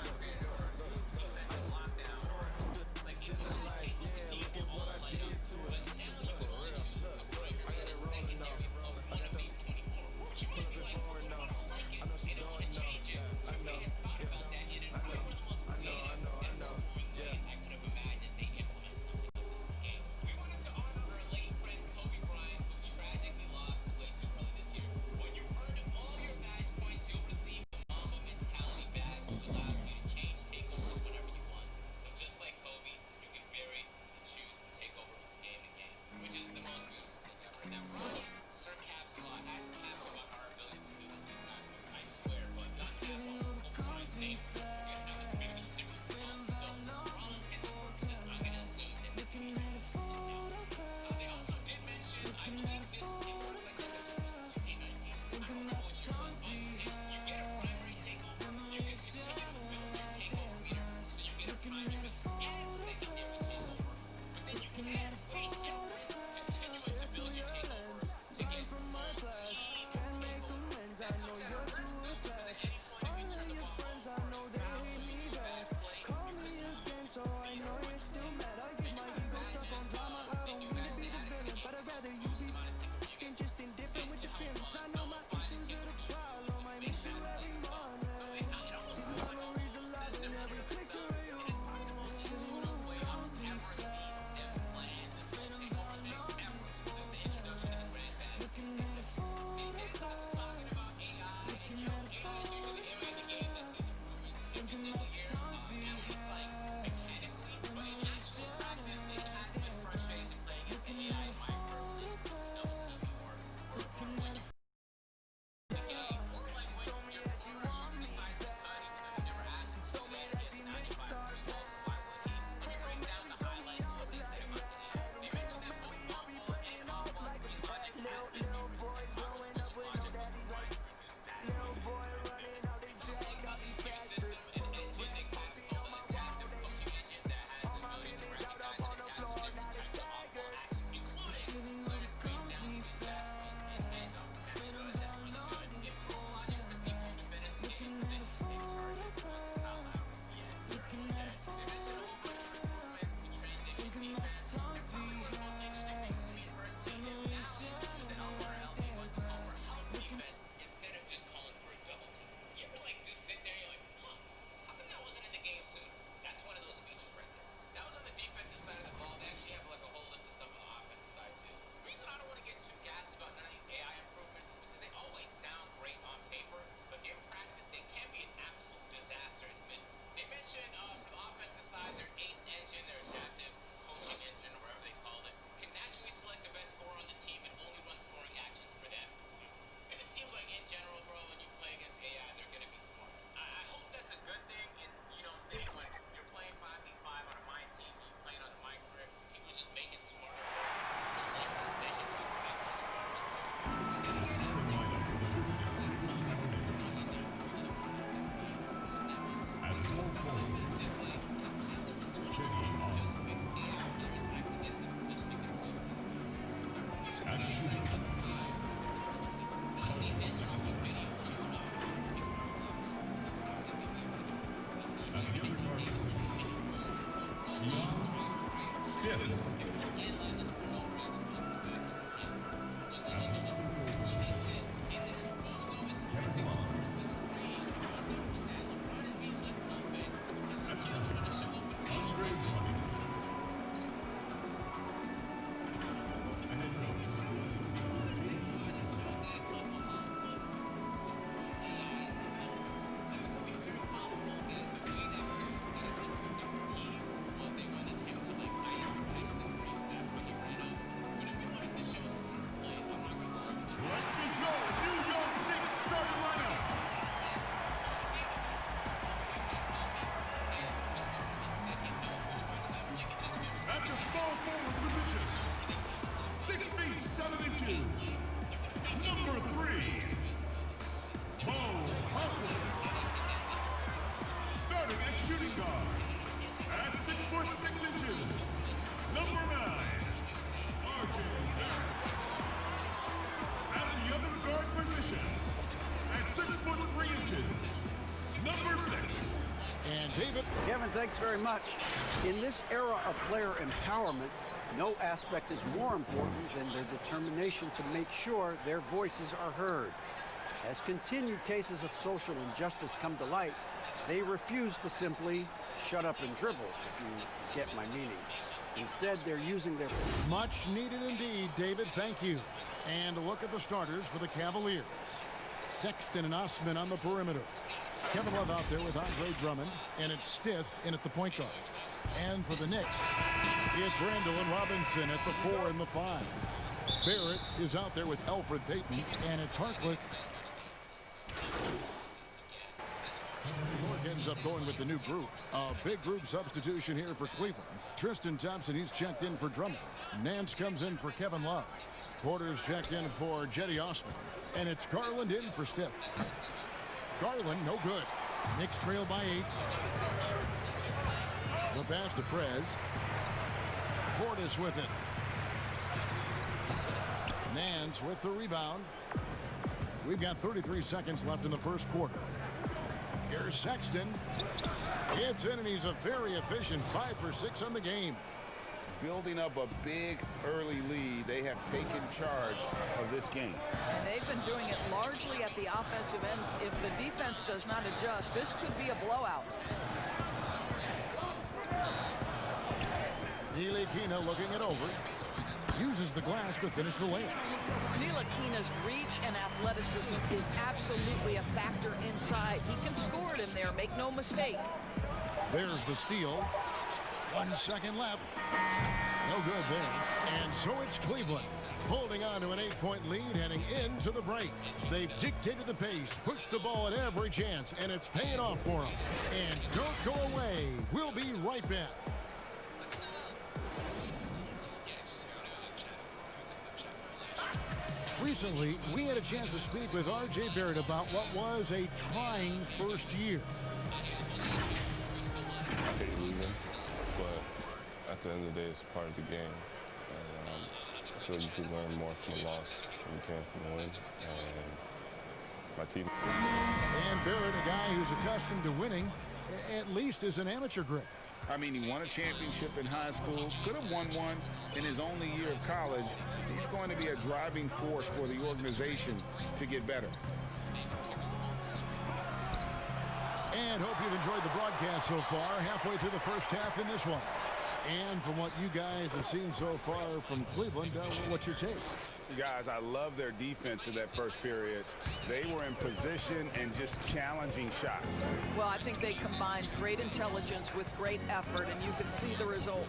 6'3". Number 6. And David. Kevin, thanks very much. In this era of player empowerment, no aspect is more important than their determination to make sure their voices are heard. As continued cases of social injustice come to light, they refuse to simply shut up and dribble, if you get my meaning. Instead, they're using their... Much needed indeed, David. Thank you. And a look at the starters for the Cavaliers. Sexton and Osman on the perimeter. Kevin Love out there with Andre Drummond, and it's Stiff in at the point guard. And for the Knicks, it's Randall and Robinson at the 4 and the 5. Barrett is out there with Elfrid Payton, and it's Harkless. New York ends up going with the new group. A big group substitution here for Cleveland. Tristan Thompson, he's checked in for Drummond. Nance comes in for Kevin Love. Porter's checked in for Jetty Osman. And it's Garland in for Stiff. Garland, no good. Knicks trail by 8. The pass to Prez. Portis with it. Nance with the rebound. We've got 33 seconds left in the first quarter. Here's Sexton. It's in, and he's a very efficient 5 for 6 on the game. Building up a big early lead, they have taken charge of this game. And they've been doing it largely at the offensive end. If the defense does not adjust, this could be a blowout. Ntilikina looking it over. Uses the glass to finish the layup. Ntilikina's reach and athleticism is absolutely a factor inside. He can score it in there, make no mistake. There's the steal. 1 second left. No good there. And so it's Cleveland holding on to an 8-point lead heading into the break. They've dictated the pace, pushed the ball at every chance, and it's paying off for them. And don't go away. We'll be right back. Recently, we had a chance to speak with R.J. Barrett about what was a trying first year. I hate losing, but at the end of the day, it's part of the game. And I feel you should learn more from a loss than you can from a win. And my team. And Barrett, a guy who's accustomed to winning, at least is an amateur grade. I mean, he won a championship in high school, could have won one in his only year of college. He's going to be a driving force for the organization to get better. And hope you've enjoyed the broadcast so far. Halfway through the first half in this one. And from what you guys have seen so far from Cleveland, what's your take? Guys, I love their defense in that first period. They were in position and just challenging shots. Well, I think they combined great intelligence with great effort, and you can see the results.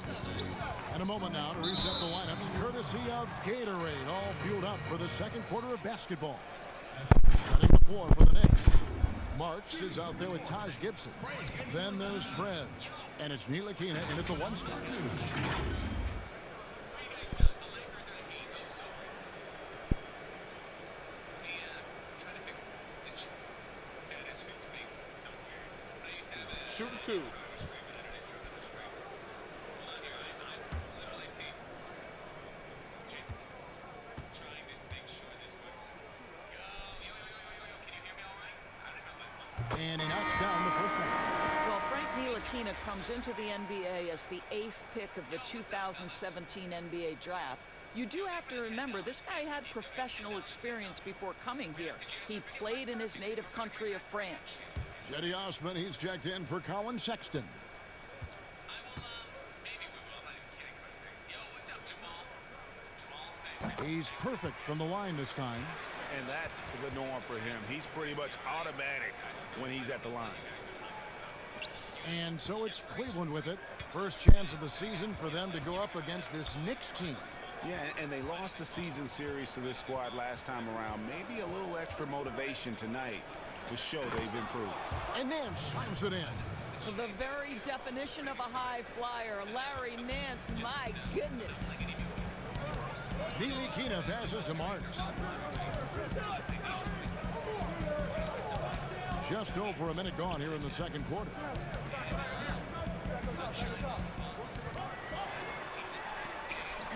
In a moment now to reset the lineups, courtesy of Gatorade, all fueled up for the second quarter of basketball. Setting the floor for the Knicks. Marks is out there with Taj Gibson. Then there's Prez. And it's Ntilikina in at the 1 spot. Shooting 2. And he knocks down the first one. Well, Frank Ntilikina comes into the NBA as the 8th pick of the 2017 NBA draft. You do have to remember, this guy had professional experience before coming here. He played in his native country of France. Jetty Osman, he's checked in for Colin Sexton. He's perfect from the line this time. And that's the norm for him. He's pretty much automatic when he's at the line. And so it's Cleveland with it. First chance of the season for them to go up against this Knicks team. Yeah, and they lost the season series to this squad last time around. Maybe a little extra motivation tonight to show they've improved. And Nance slams it in. The very definition of a high flyer, Larry Nance, my goodness. Ntilikina passes to Marks. Just over a minute gone here in the second quarter.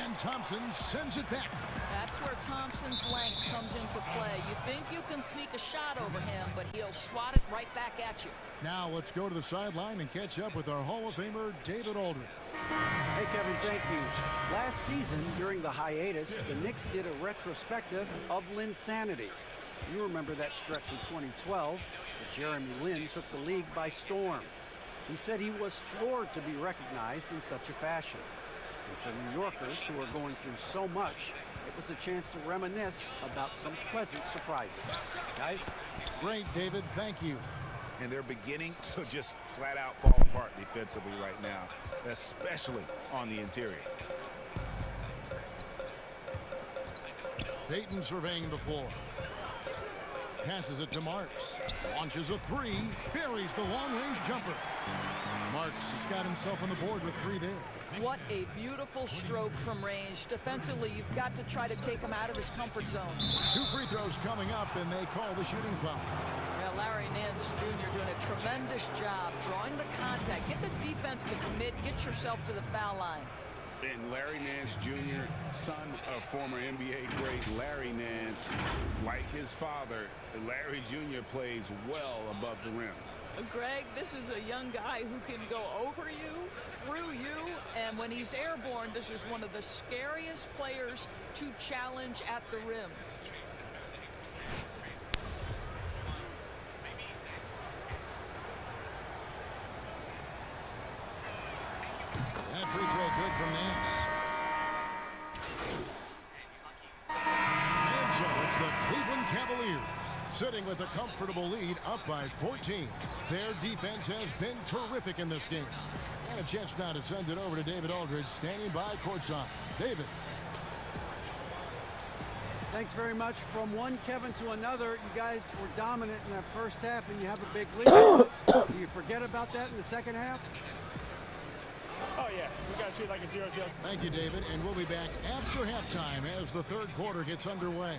And Thompson sends it back. That's where Thompson's length comes into play. You think you can sneak a shot over him, but he'll swat it right back at you. Now let's go to the sideline and catch up with our Hall of Famer, David Aldridge. Hey, Kevin, thank you. Last season, during the hiatus, the Knicks did a retrospective of Linsanity. You remember that stretch in 2012 that Jeremy Lin took the league by storm. He said he was floored to be recognized in such a fashion. And for New Yorkers who are going through so much, it was a chance to reminisce about some pleasant surprises. Guys? Great, David. Thank you. And they're beginning to just flat out fall apart defensively right now, especially on the interior. Payton surveying the floor. Passes it to Marks. Launches a three. Buries the long-range jumper. Marks has got himself on the board with 3 there. What a beautiful stroke from range. Defensively, you've got to try to take him out of his comfort zone. 2 free throws coming up, and they call the shooting foul. Yeah, Larry Nance Jr. doing a tremendous job drawing the contact. Get the defense to commit. Get yourself to the foul line. And Larry Nance Jr., son of former NBA great Larry Nance, like his father, Larry Jr. plays well above the rim. Greg, this is a young guy who can go over you, through you, and when he's airborne, this is one of the scariest players to challenge at the rim. That free throw good from Nance. And so it's the Cleveland Cavaliers sitting with a comfortable lead, up by 14. Their defense has been terrific in this game. And a chance now to send it over to David Aldridge, standing by courtside. David. Thanks very much. From one Kevin to another, you guys were dominant in that first half, and you have a big lead. Do you forget about that in the second half? Oh, yeah. We got to treat like a 0-0. Thank you, David. And we'll be back after halftime as the third quarter gets underway.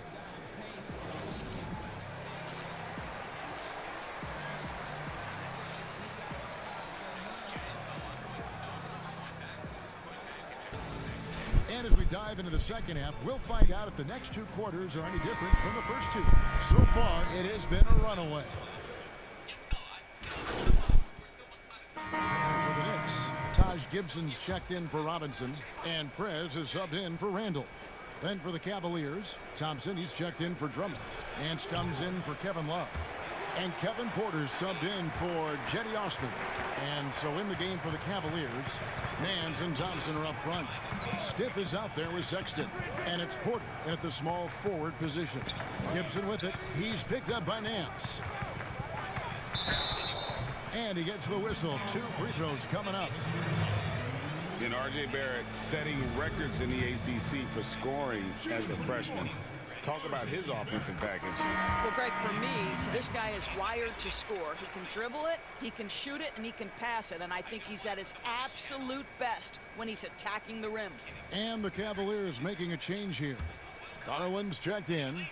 And as we dive into the second half, we'll find out if the next 2 quarters are any different from the first 2. So far, it has been a runaway. For the Knicks, Taj Gibson's checked in for Robinson, and Prez is subbed in for Randall. Then for the Cavaliers, Thompson, he's checked in for Drummond. Ants comes in for Kevin Love. And Kevin Porter's subbed in for Jetty Osman. And so in the game for the Cavaliers, Nance and Thompson are up front. Stith is out there with Sexton. And it's Porter at the small forward position. Gibson with it. He's picked up by Nance. And he gets the whistle. 2 free throws coming up. And R.J. Barrett setting records in the ACC for scoring as a freshman. Talk about his offensive package. Well, Greg, for me, this guy is wired to score. He can dribble it, he can shoot it, and he can pass it. And I think he's at his absolute best when he's attacking the rim. And the Cavaliers making a change here. Garland's checked in.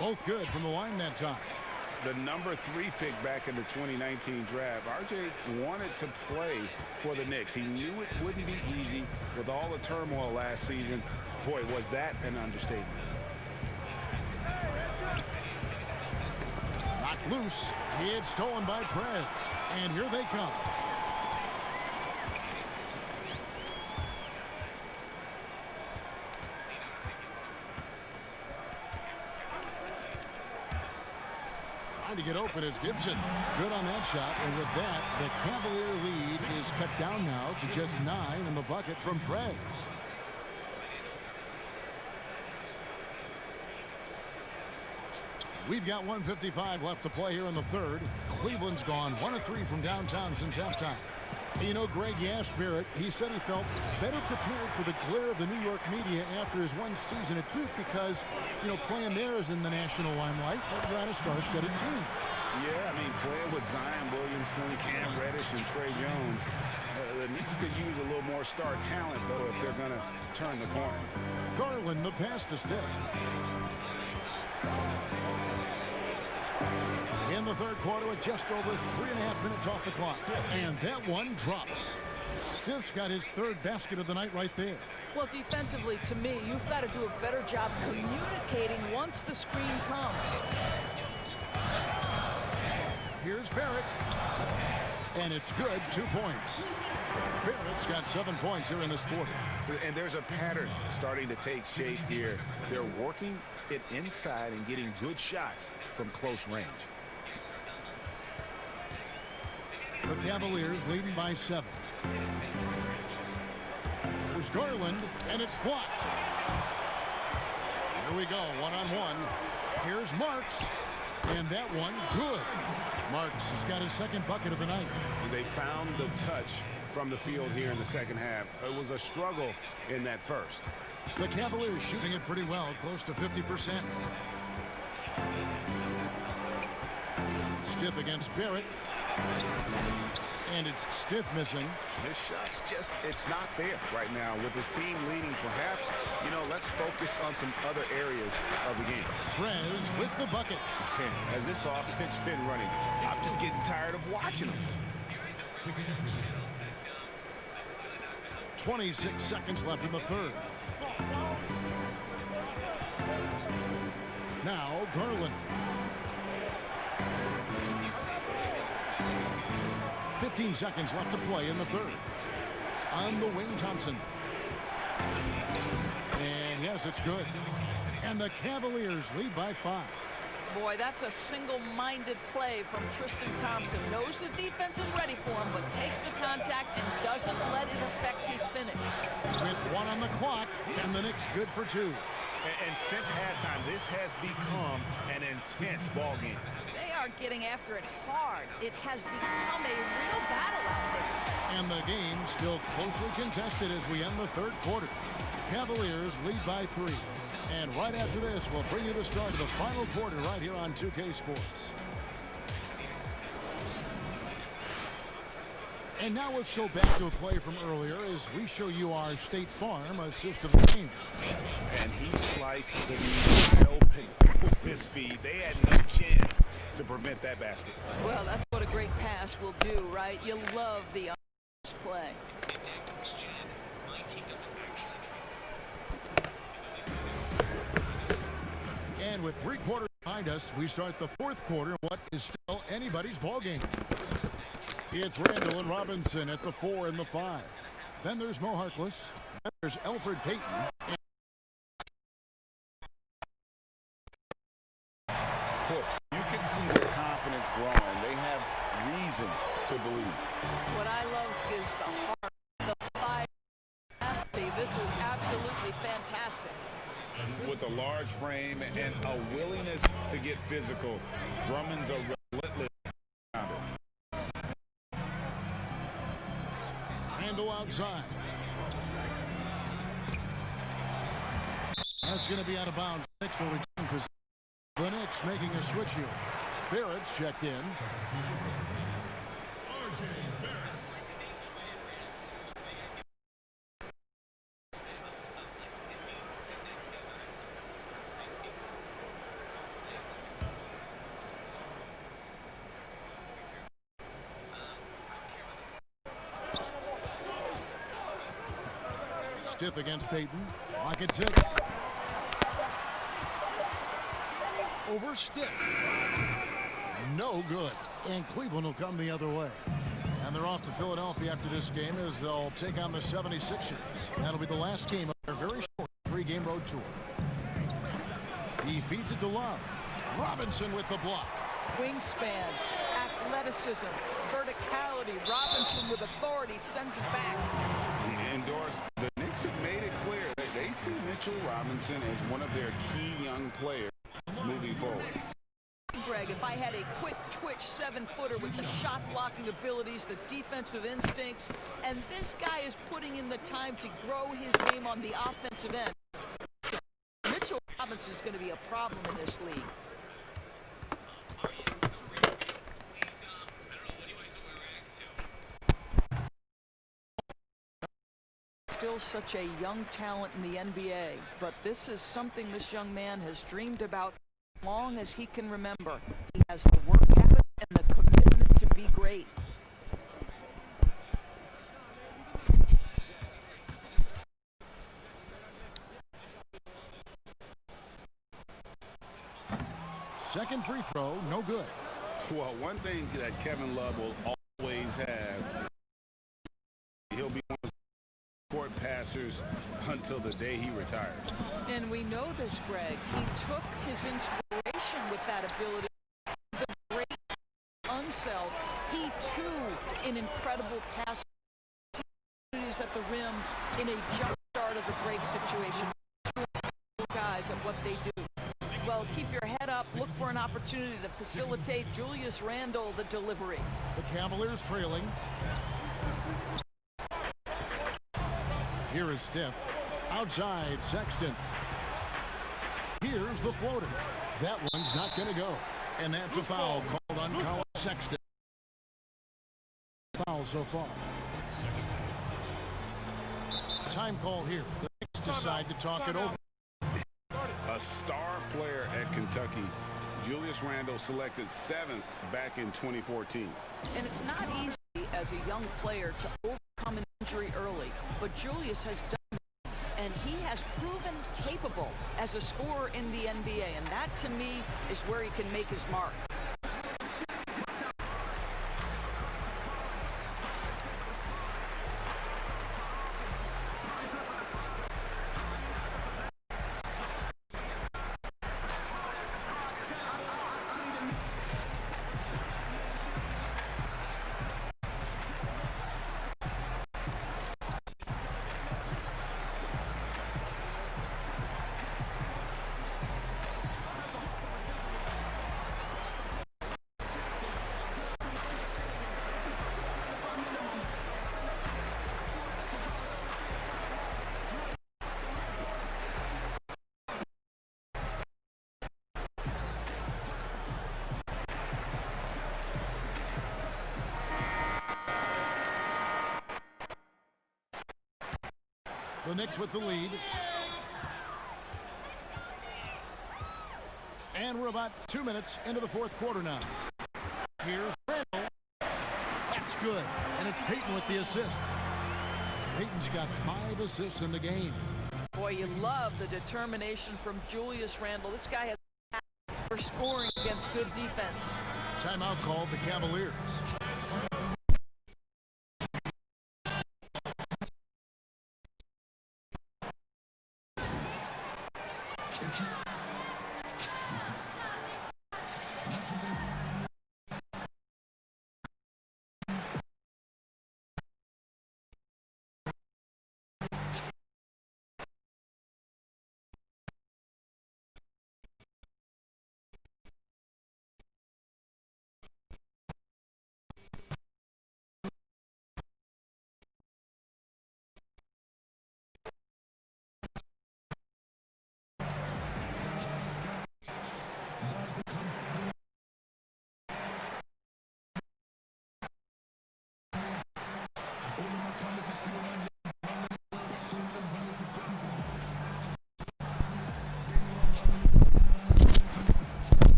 Both good from the line that time. The number 3 pick back in the 2019 draft. RJ wanted to play for the Knicks. He knew it wouldn't be easy with all the turmoil last season. Boy, was that an understatement. Knocked loose. It's stolen by Prez. And here they come. To get open is Gibson. Good on that shot. And with that, the Cavalier lead is cut down now to just 9 in the bucket from Prez. We've got 1:55 left to play here in the third. Cleveland's gone 1 of 3 from downtown since halftime. You know, Greg, you asked Barrett. He said he felt better prepared for the glare of the New York media after his 1 season at Duke because, you know, playing there is in the national limelight, but you're on a star-studded team. Yeah, I mean, playing with Zion Williamson, Cam Reddish, and Trey Jones, the Knicks could use a little more star talent, though, if they're going to turn the corner. Garland, the pass to Steph. in the third quarter with just over 3.5 minutes off the clock. And that one drops. Stith's got his third basket of the night right there. Well, defensively, to me, you've got to do a better job communicating once the screen comes. Here's Barrett. And it's good, 2 points. Barrett's got 7 points here in this quarter. And there's a pattern starting to take shape here. They're working it inside and getting good shots from close range. The Cavaliers leading by 7. There's Garland, and it's blocked. Here we go, one-on-one. Here's Marks, and that one good. Marks has got his second bucket of the night. They found the touch from the field here in the second half. It was a struggle in that first. The Cavaliers shooting it pretty well, close to 50%. Stith against Barrett. And it's Stith missing. His shot's just, it's not there right now. With his team leading, perhaps, let's focus on some other areas of the game. Trez with the bucket. As this offense been running, I'm just getting tired of watching them. 26 seconds left in the third. Now Garland. 15 seconds left to play in the third. On the wing, Thompson. And yes, it's good. And the Cavaliers lead by 5. Boy, that's a single-minded play from Tristan Thompson. Knows the defense is ready for him, but takes the contact and doesn't let it affect his finish. With 1 on the clock, and the Knicks good for 2. And since halftime, this has become an intense ball game. They are getting after it hard. It has become a real battle out there. And the game still closely contested as we end the third quarter. Cavaliers lead by 3. And right after this, we'll bring you the start of the final quarter right here on 2K Sports. And now let's go back to a play from earlier as we show you our State Farm assistant game. And he sliced the knee wide open with his feet. They had no chance to prevent that basket. Well, that's what a great pass will do, right? You love the play. And with 3 quarters behind us, we start the fourth quarter. What is still anybody's ball game? It's Randall and Robinson at the 4 and the 5. Then there's Mo Harkless. Then there's Elfrid Payton. You can see their confidence growing. They have reason to believe. What I love is the heart, the fire. This is absolutely fantastic. With a large frame and a willingness to get physical, Drummond's a relentless rounder. Randall outside. That's going to be out of bounds. Knicks will return position. The Knicks making a switch here. Barrett's checked in. Stith against Payton. Lock at 6. Over Stith. No good. And Cleveland will come the other way. And they're off to Philadelphia after this game as they'll take on the 76ers. That'll be the last game of their very short 3-game road tour. He feeds it to Love. Robinson with the block. Wingspan, athleticism, verticality. Robinson with authority sends it back. Indoors, the Knicks have made it clear that they see Mitchell Robinson as one of their key young players moving forward. Greg, if I had a quick twitch 7-footer with the shot blocking abilities, the defensive instincts, and this guy is putting in the time to grow his game on the offensive end, Mitchell Robinson is going to be a problem in this league. Still such a young talent in the NBA, but this is something this young man has dreamed about as long as he can remember. He has the work ethic. great. Second free throw, no good. Well, one thing that Kevin Love will always have, he'll be one of the court passers until the day he retires. And we know this, Greg. He took his inspiration with that ability. The great Unseld, he too, an incredible passer. At the rim in a jump start of the break situation. Guys at what they do. Well, keep your head up. Look for an opportunity to facilitate Julius Randle the delivery. The Cavaliers trailing. Here is Steph. Outside, Sexton. Here's the floater. That one's not going to go. And that's a foul called on Colin Sexton. Foul so far. Time call here. The Knicks decide to talk it over. A star player at Kentucky, Julius Randle, selected 7th back in 2014. And it's not easy as a young player to overcome an injury early, but Julius has done it, and he has proven capable as a scorer in the NBA, and that to me is where he can make his mark. The Knicks with the lead. And we're about 2 minutes into the fourth quarter now. Here's Randle. That's good. And it's Payton with the assist. Payton's got 5 assists in the game. Boy, you love the determination from Julius Randle. This guy has for scoring against good defense. Timeout called the Cavaliers.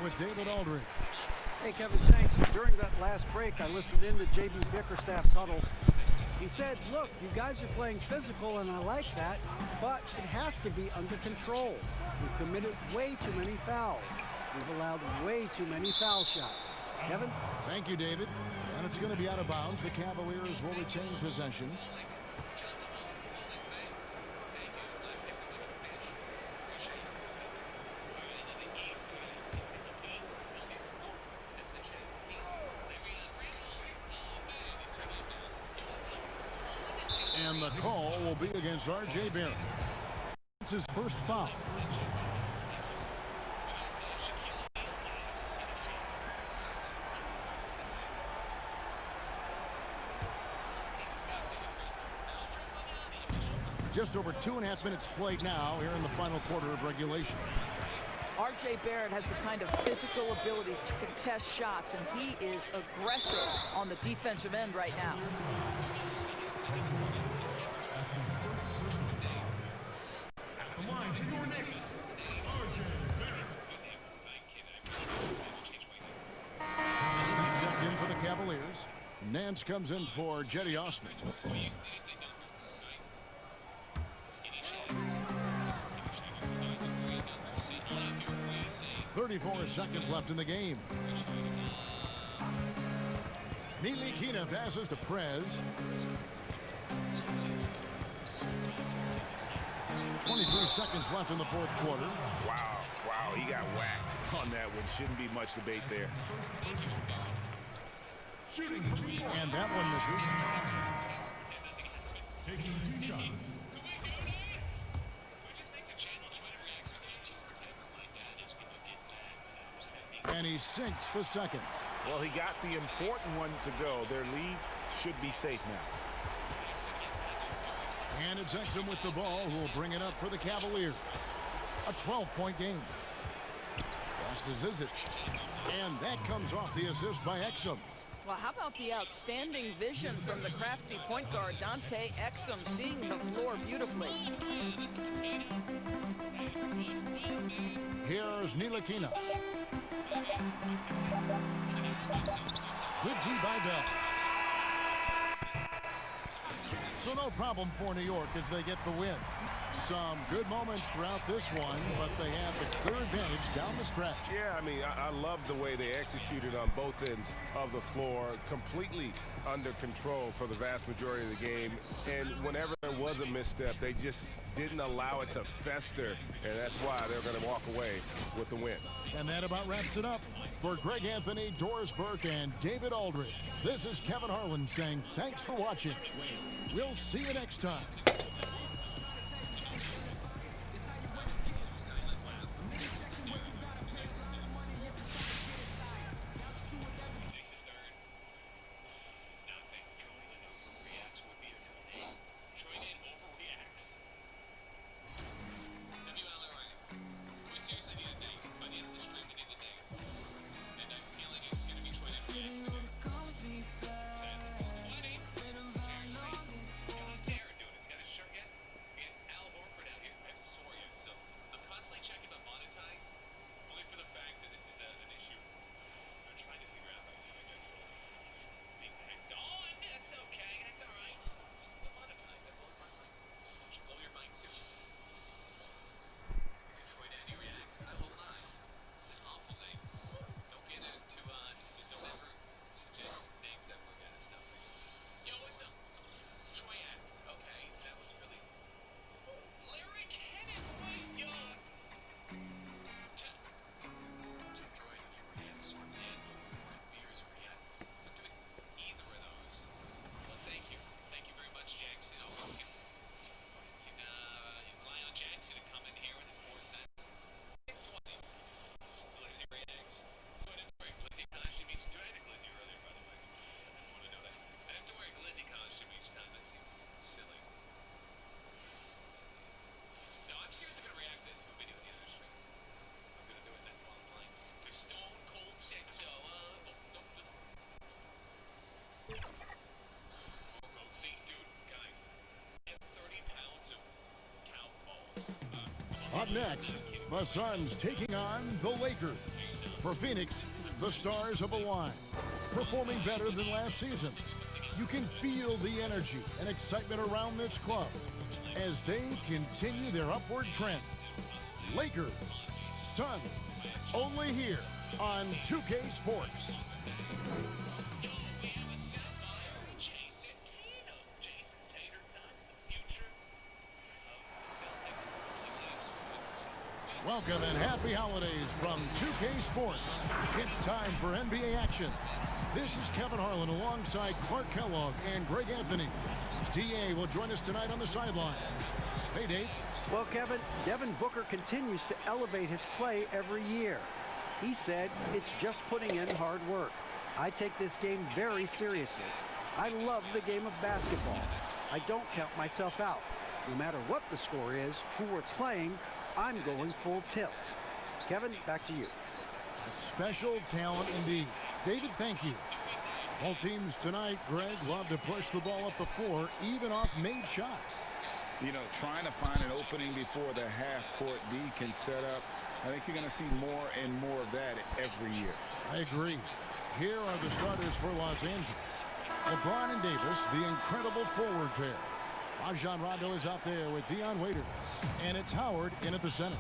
With David Aldridge. Hey, Kevin, thanks. During that last break, I listened in to J.B. Bickerstaff's huddle. He said, look, you guys are playing physical, and I like that, but it has to be under control. We've committed way too many fouls. We've allowed way too many foul shots. Kevin? Thank you, David. And it's going to be out of bounds. The Cavaliers will retain possession. And the call will be against R.J. Barrett. It's his first foul. Just over 2.5 minutes played now here in the final quarter of regulation. R.J. Barrett has the kind of physical abilities to contest shots, and he is aggressive on the defensive end right now. At the line for your Knicks, R.J. Barrett. Stepped in for the Cavaliers. Nance comes in for Jetty Osman. 34 seconds left in the game. Ntilikina passes to Prez. 23 seconds left in the fourth quarter. Wow, he got whacked on that one. Shouldn't be much debate there. Shooting. And that one misses. Taking 2 shots. And he sinks the second. Well, he got the important one to go. Their lead should be safe now. And it's Exum with the ball, who will bring it up for the Cavaliers. A 12-point game. Pass to Zizic. And that comes off the assist by Exum. Well, how about the outstanding vision from the crafty point guard, Dante Exum, seeing the floor beautifully. Here's Ntilikina. Good D by Bell. So no problem for New York as they get the win. Some good moments throughout this one, but they have the clear advantage down the stretch. Yeah, I mean, I love the way they executed on both ends of the floor. Completely under control for the vast majority of the game. And whenever there was a misstep, they just didn't allow it to fester. And that's why they're going to walk away with the win. And that about wraps it up. For Greg Anthony, Doris Burke, and David Aldridge, this is Kevin Harlan saying thanks for watching. We'll see you next time. Up next, the Suns taking on the Lakers. For Phoenix, the stars have aligned, performing better than last season. You can feel the energy and excitement around this club as they continue their upward trend. Lakers, Suns, only here on 2K Sports. Welcome and happy holidays from 2K Sports. It's time for NBA action. This is Kevin Harlan alongside Clark Kellogg and Greg Anthony. DA will join us tonight on the sideline. Hey, Dave. Well, Kevin, Devin Booker continues to elevate his play every year. He said it's just putting in hard work. I take this game very seriously. I love the game of basketball. I don't count myself out. No matter what the score is, who we're playing, I'm going full tilt. Kevin, back to you. A special talent indeed. David, thank you. Both teams tonight, Greg, love to push the ball up the floor, even off made shots. You know, trying to find an opening before the half-court D can set up. I think you're going to see more and more of that every year. I agree. Here are the starters for Los Angeles. LeBron and Davis, the incredible forward pair. Rajon Rondo is out there with Dion Waiters. And it's Howard in at the center.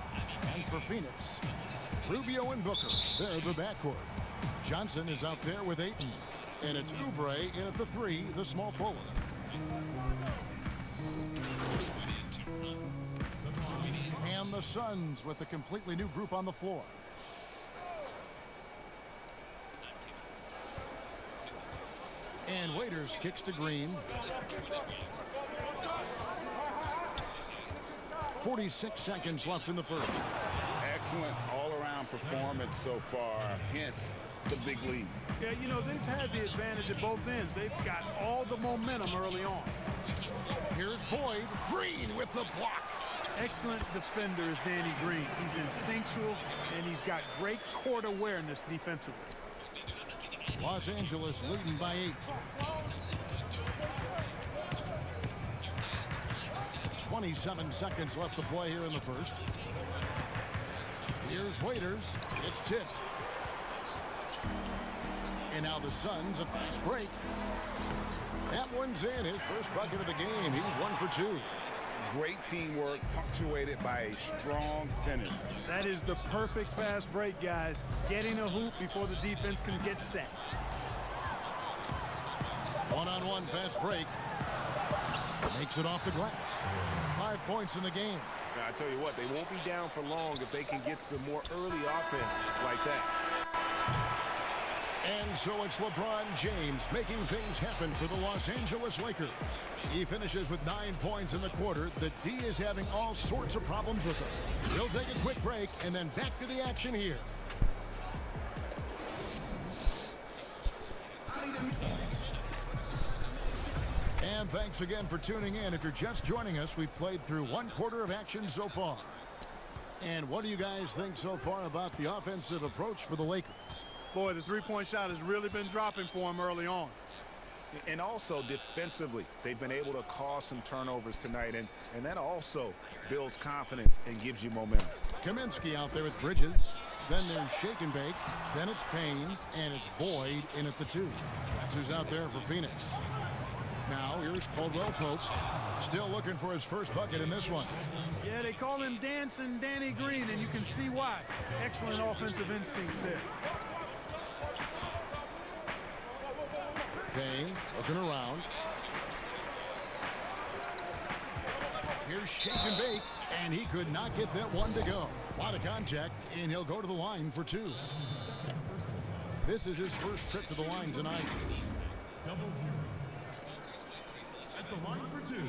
And for Phoenix, Rubio and Booker. They're the backcourt. Johnson is out there with Ayton. And it's Oubre in at the 3, the small forward. And the Suns with a completely new group on the floor. And Waiters kicks to Green. 46 seconds left in the first. Excellent all-around performance so far, hence the big lead. Yeah, you know, they've had the advantage at both ends. They've got all the momentum early on. Here's Boyd. Green with the block. Excellent defender is Danny Green. He's instinctual, and he's got great court awareness defensively. Los Angeles leading by 8. 27 seconds left to play here in the first. Here's Waiters. It's tipped. And now the Suns, a fast break. That one's in. His first bucket of the game. He's 1 for 2. Great teamwork punctuated by a strong finish. That is the perfect fast break, guys. Getting a hoop before the defense can get set. One-on-one fast break. Makes it off the glass. 5 points in the game. I tell you what, they won't be down for long if they can get some more early offense like that. And so it's LeBron James making things happen for the Los Angeles Lakers. He finishes with 9 points in the quarter. The D is having all sorts of problems with him. He'll take a quick break and then back to the action here. And thanks again for tuning in. If you're just joining us, we've played through 1 quarter of action so far. And what do you guys think so far about the offensive approach for the Lakers? Boy, the three-point shot has really been dropping for him early on. And also defensively, they've been able to cause some turnovers tonight, and that also builds confidence and gives you momentum. Kaminsky out there with Bridges. Then there's Shake and Bake. Then it's Payne, and it's Boyd in at the 2. That's who's out there for Phoenix. Now here's Caldwell Pope, still looking for his first bucket in this one. Yeah, they call him Dancing Danny Green, and you can see why. Excellent offensive instincts there. Payne looking around. Here's Shake and Bake, and he could not get that one to go. A lot of contact, and he'll go to the line for 2. This is his first trip to the line tonight. 0-0. At the line for 2.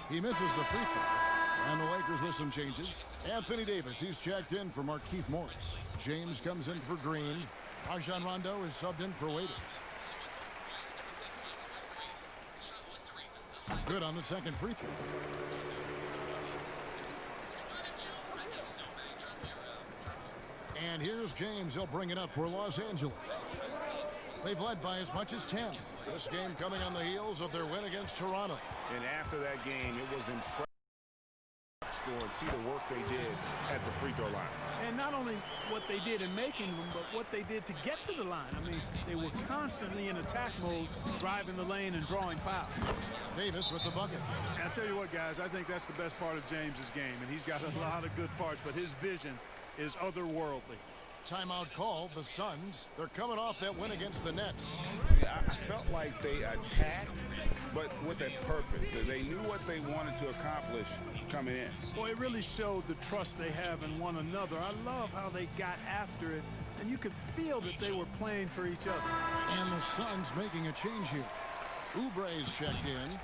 He misses the free throw. And the Lakers with some changes. Anthony Davis, he's checked in for Markieff Morris. James comes in for Green. Rajon Rondo is subbed in for Waiters. Good on the second free throw. And here's James. He'll bring it up for Los Angeles. They've led by as much as 10. This game coming on the heels of their win against Toronto. And after that game, it was impressive to score and see the work they did at the free throw line. And not only what they did in making them, but what they did to get to the line. I mean, they were constantly in attack mode, driving the lane and drawing fouls. Davis with the bucket. And I'll tell you what, guys, I think that's the best part of James's game, and he's got a lot of good parts, but his vision is otherworldly. timeout called. The Suns, they're coming off that win against the Nets. I felt like they attacked, but with a purpose. They knew what they wanted to accomplish coming in. Well, it really showed the trust they have in one another. I love how they got after it, and you could feel that they were playing for each other. And the Suns making a change here. Oubre's checked in.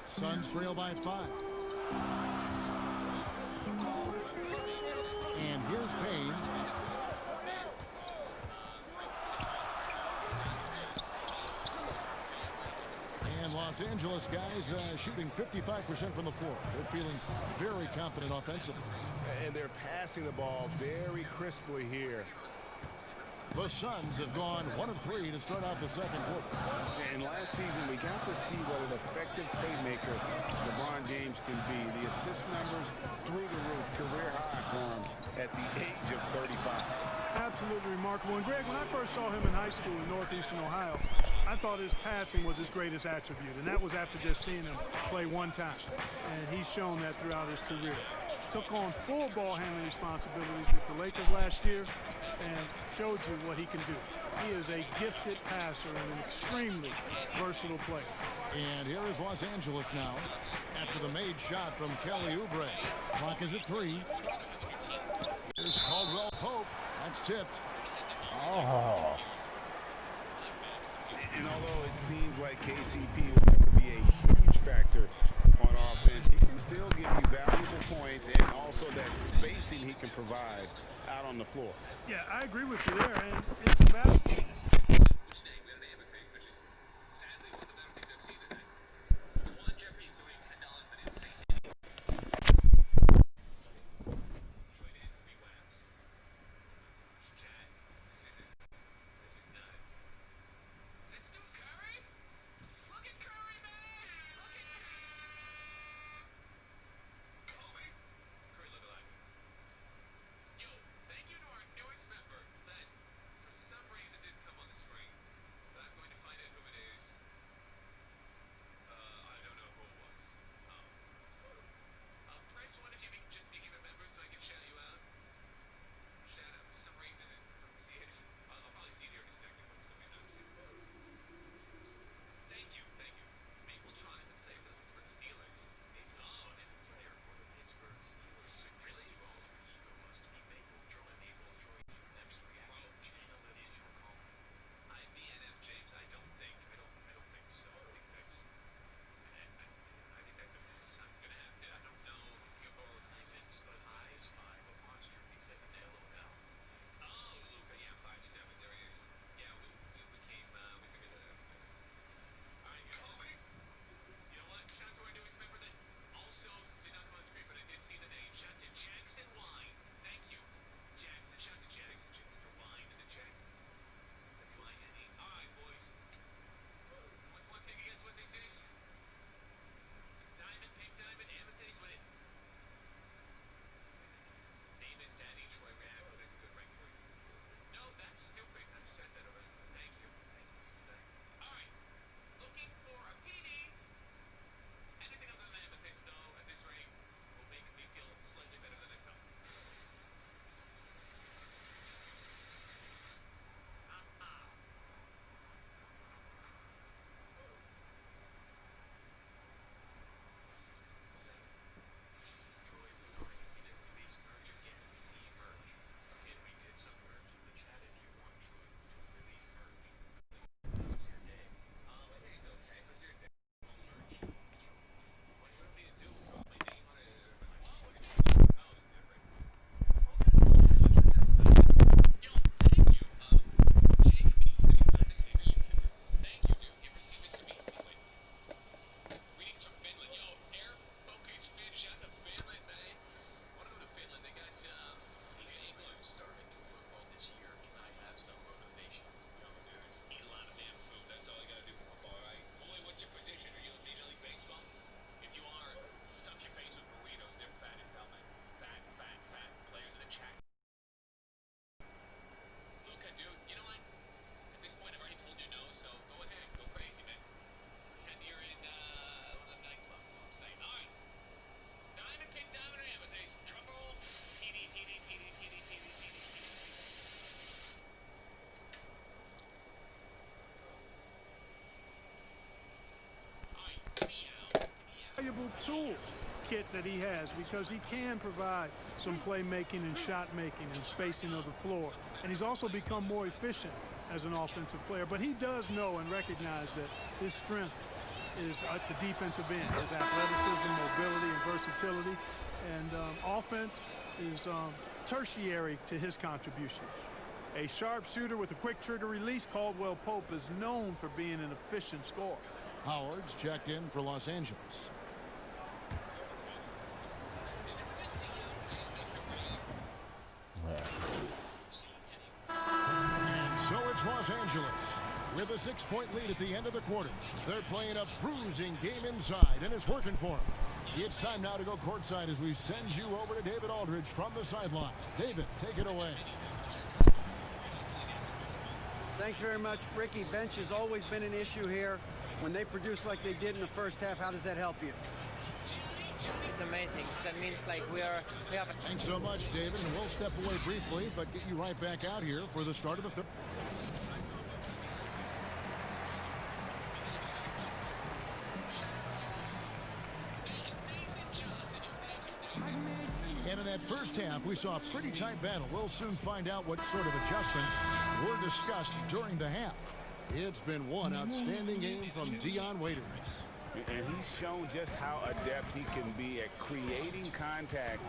Suns trail by 5. And here's Payne. And Los Angeles guys shooting 55% from the floor. They're feeling very confident offensively. And they're passing the ball very crisply here. The Suns have gone 1 of 3 to start out the second quarter. And last season, we got to see what an effective playmaker LeBron James can be. The assist numbers through the roof, career high for him at the age of 35. Absolutely remarkable. And Greg, when I first saw him in high school in Northeastern Ohio, I thought his passing was his greatest attribute, and that was after just seeing him play one time. And he's shown that throughout his career. Took on full ball handling responsibilities with the Lakers last year and showed you what he can do. He is a gifted passer and an extremely versatile player. And here is Los Angeles now after the made shot from Kelly Oubre. Clock is at 3. Here's Caldwell Pope. That's tipped. Oh. And although it seems like KCP will never be a huge factor on offense, he can still give you valuable points and also that spacing he can provide out on the floor. Yeah, I agree with you there, and it's about... valuable tool kit that he has, because he can provide some playmaking and shot making and spacing of the floor. And he's also become more efficient as an offensive player. But he does know and recognize that his strength is at the defensive end, his athleticism, mobility, and versatility. And offense is tertiary to his contributions. A sharpshooter with a quick trigger release, Caldwell Pope is known for being an efficient scorer. Howard's checked in for Los Angeles. And so it's Los Angeles with a 6-point lead at the end of the quarter. They're playing a bruising game inside, and it's working for them. It's time now to go courtside as we send you over to David Aldridge from the sideline. David, take it away. Thanks very much, Ricky. Bench has always been an issue here. When they produce like they did in the first half, how does that help you? It's amazing. That means like we have a... Thanks so much, David, and we'll step away briefly, but get you right back out here for the start of the third. And in that first half, we saw a pretty tight battle. We'll soon find out what sort of adjustments were discussed during the half. It's been one outstanding game from Dion Waiters. And he's shown just how adept he can be at creating contact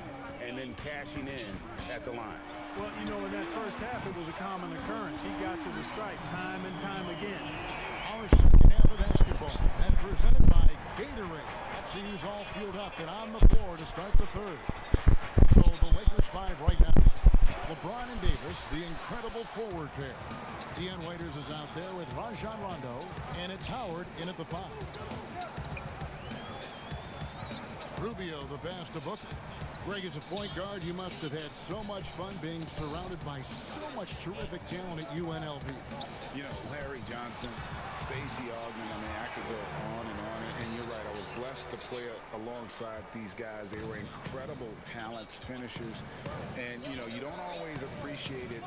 and then cashing in at the line. Well, you know, in that first half, it was a common occurrence. He got to the stripe time and time again. Our second half of basketball, and presented by Gatorade. Let's see who's all fueled up and on the floor to start the third. So the Lakers 5 right now. LeBron and Davis, the incredible forward pair. Dion Waiters is out there with Rajon Rondo, and it's Howard in at the 5. Rubio the pass to Booker. Greg, as a point guard, you must have had so much fun being surrounded by so much terrific talent at UNLV. You know, Larry Johnson, Stacey Augmon, I mean, I could go on. And you're right, I was blessed to play alongside these guys. They were incredible talents, finishers. And, you know, you don't always appreciate it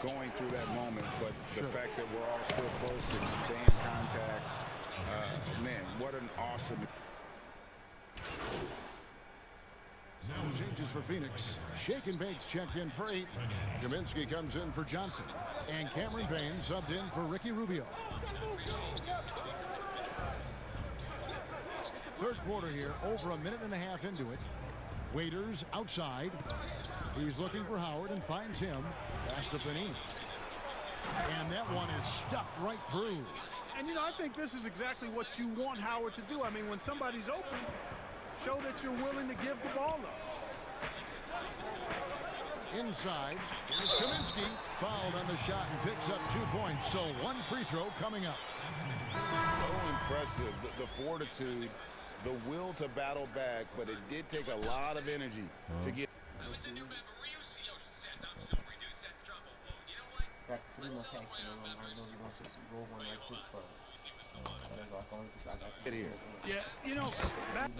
going through that moment, but the fact that we're all still close and stay in contact, man, what an awesome... Some changes for Phoenix. Shaken Bates checked in for 8. Kaminsky comes in for Johnson. And Cameron Payne subbed in for Ricky Rubio. Third quarter here, over a minute and a half into it. Waiters outside. He's looking for Howard and finds him. Pass to Panini. And that one is stuffed right through. And, you know, I think this is exactly what you want Howard to do. I mean, when somebody's open, show that you're willing to give the ball up. Inside, here's Kaminsky. Fouled on the shot and picks up 2 points. So one free throw coming up. So impressive, the fortitude, the will to battle back, but it did take a lot of energy to get. Get here. Yeah, you know, that...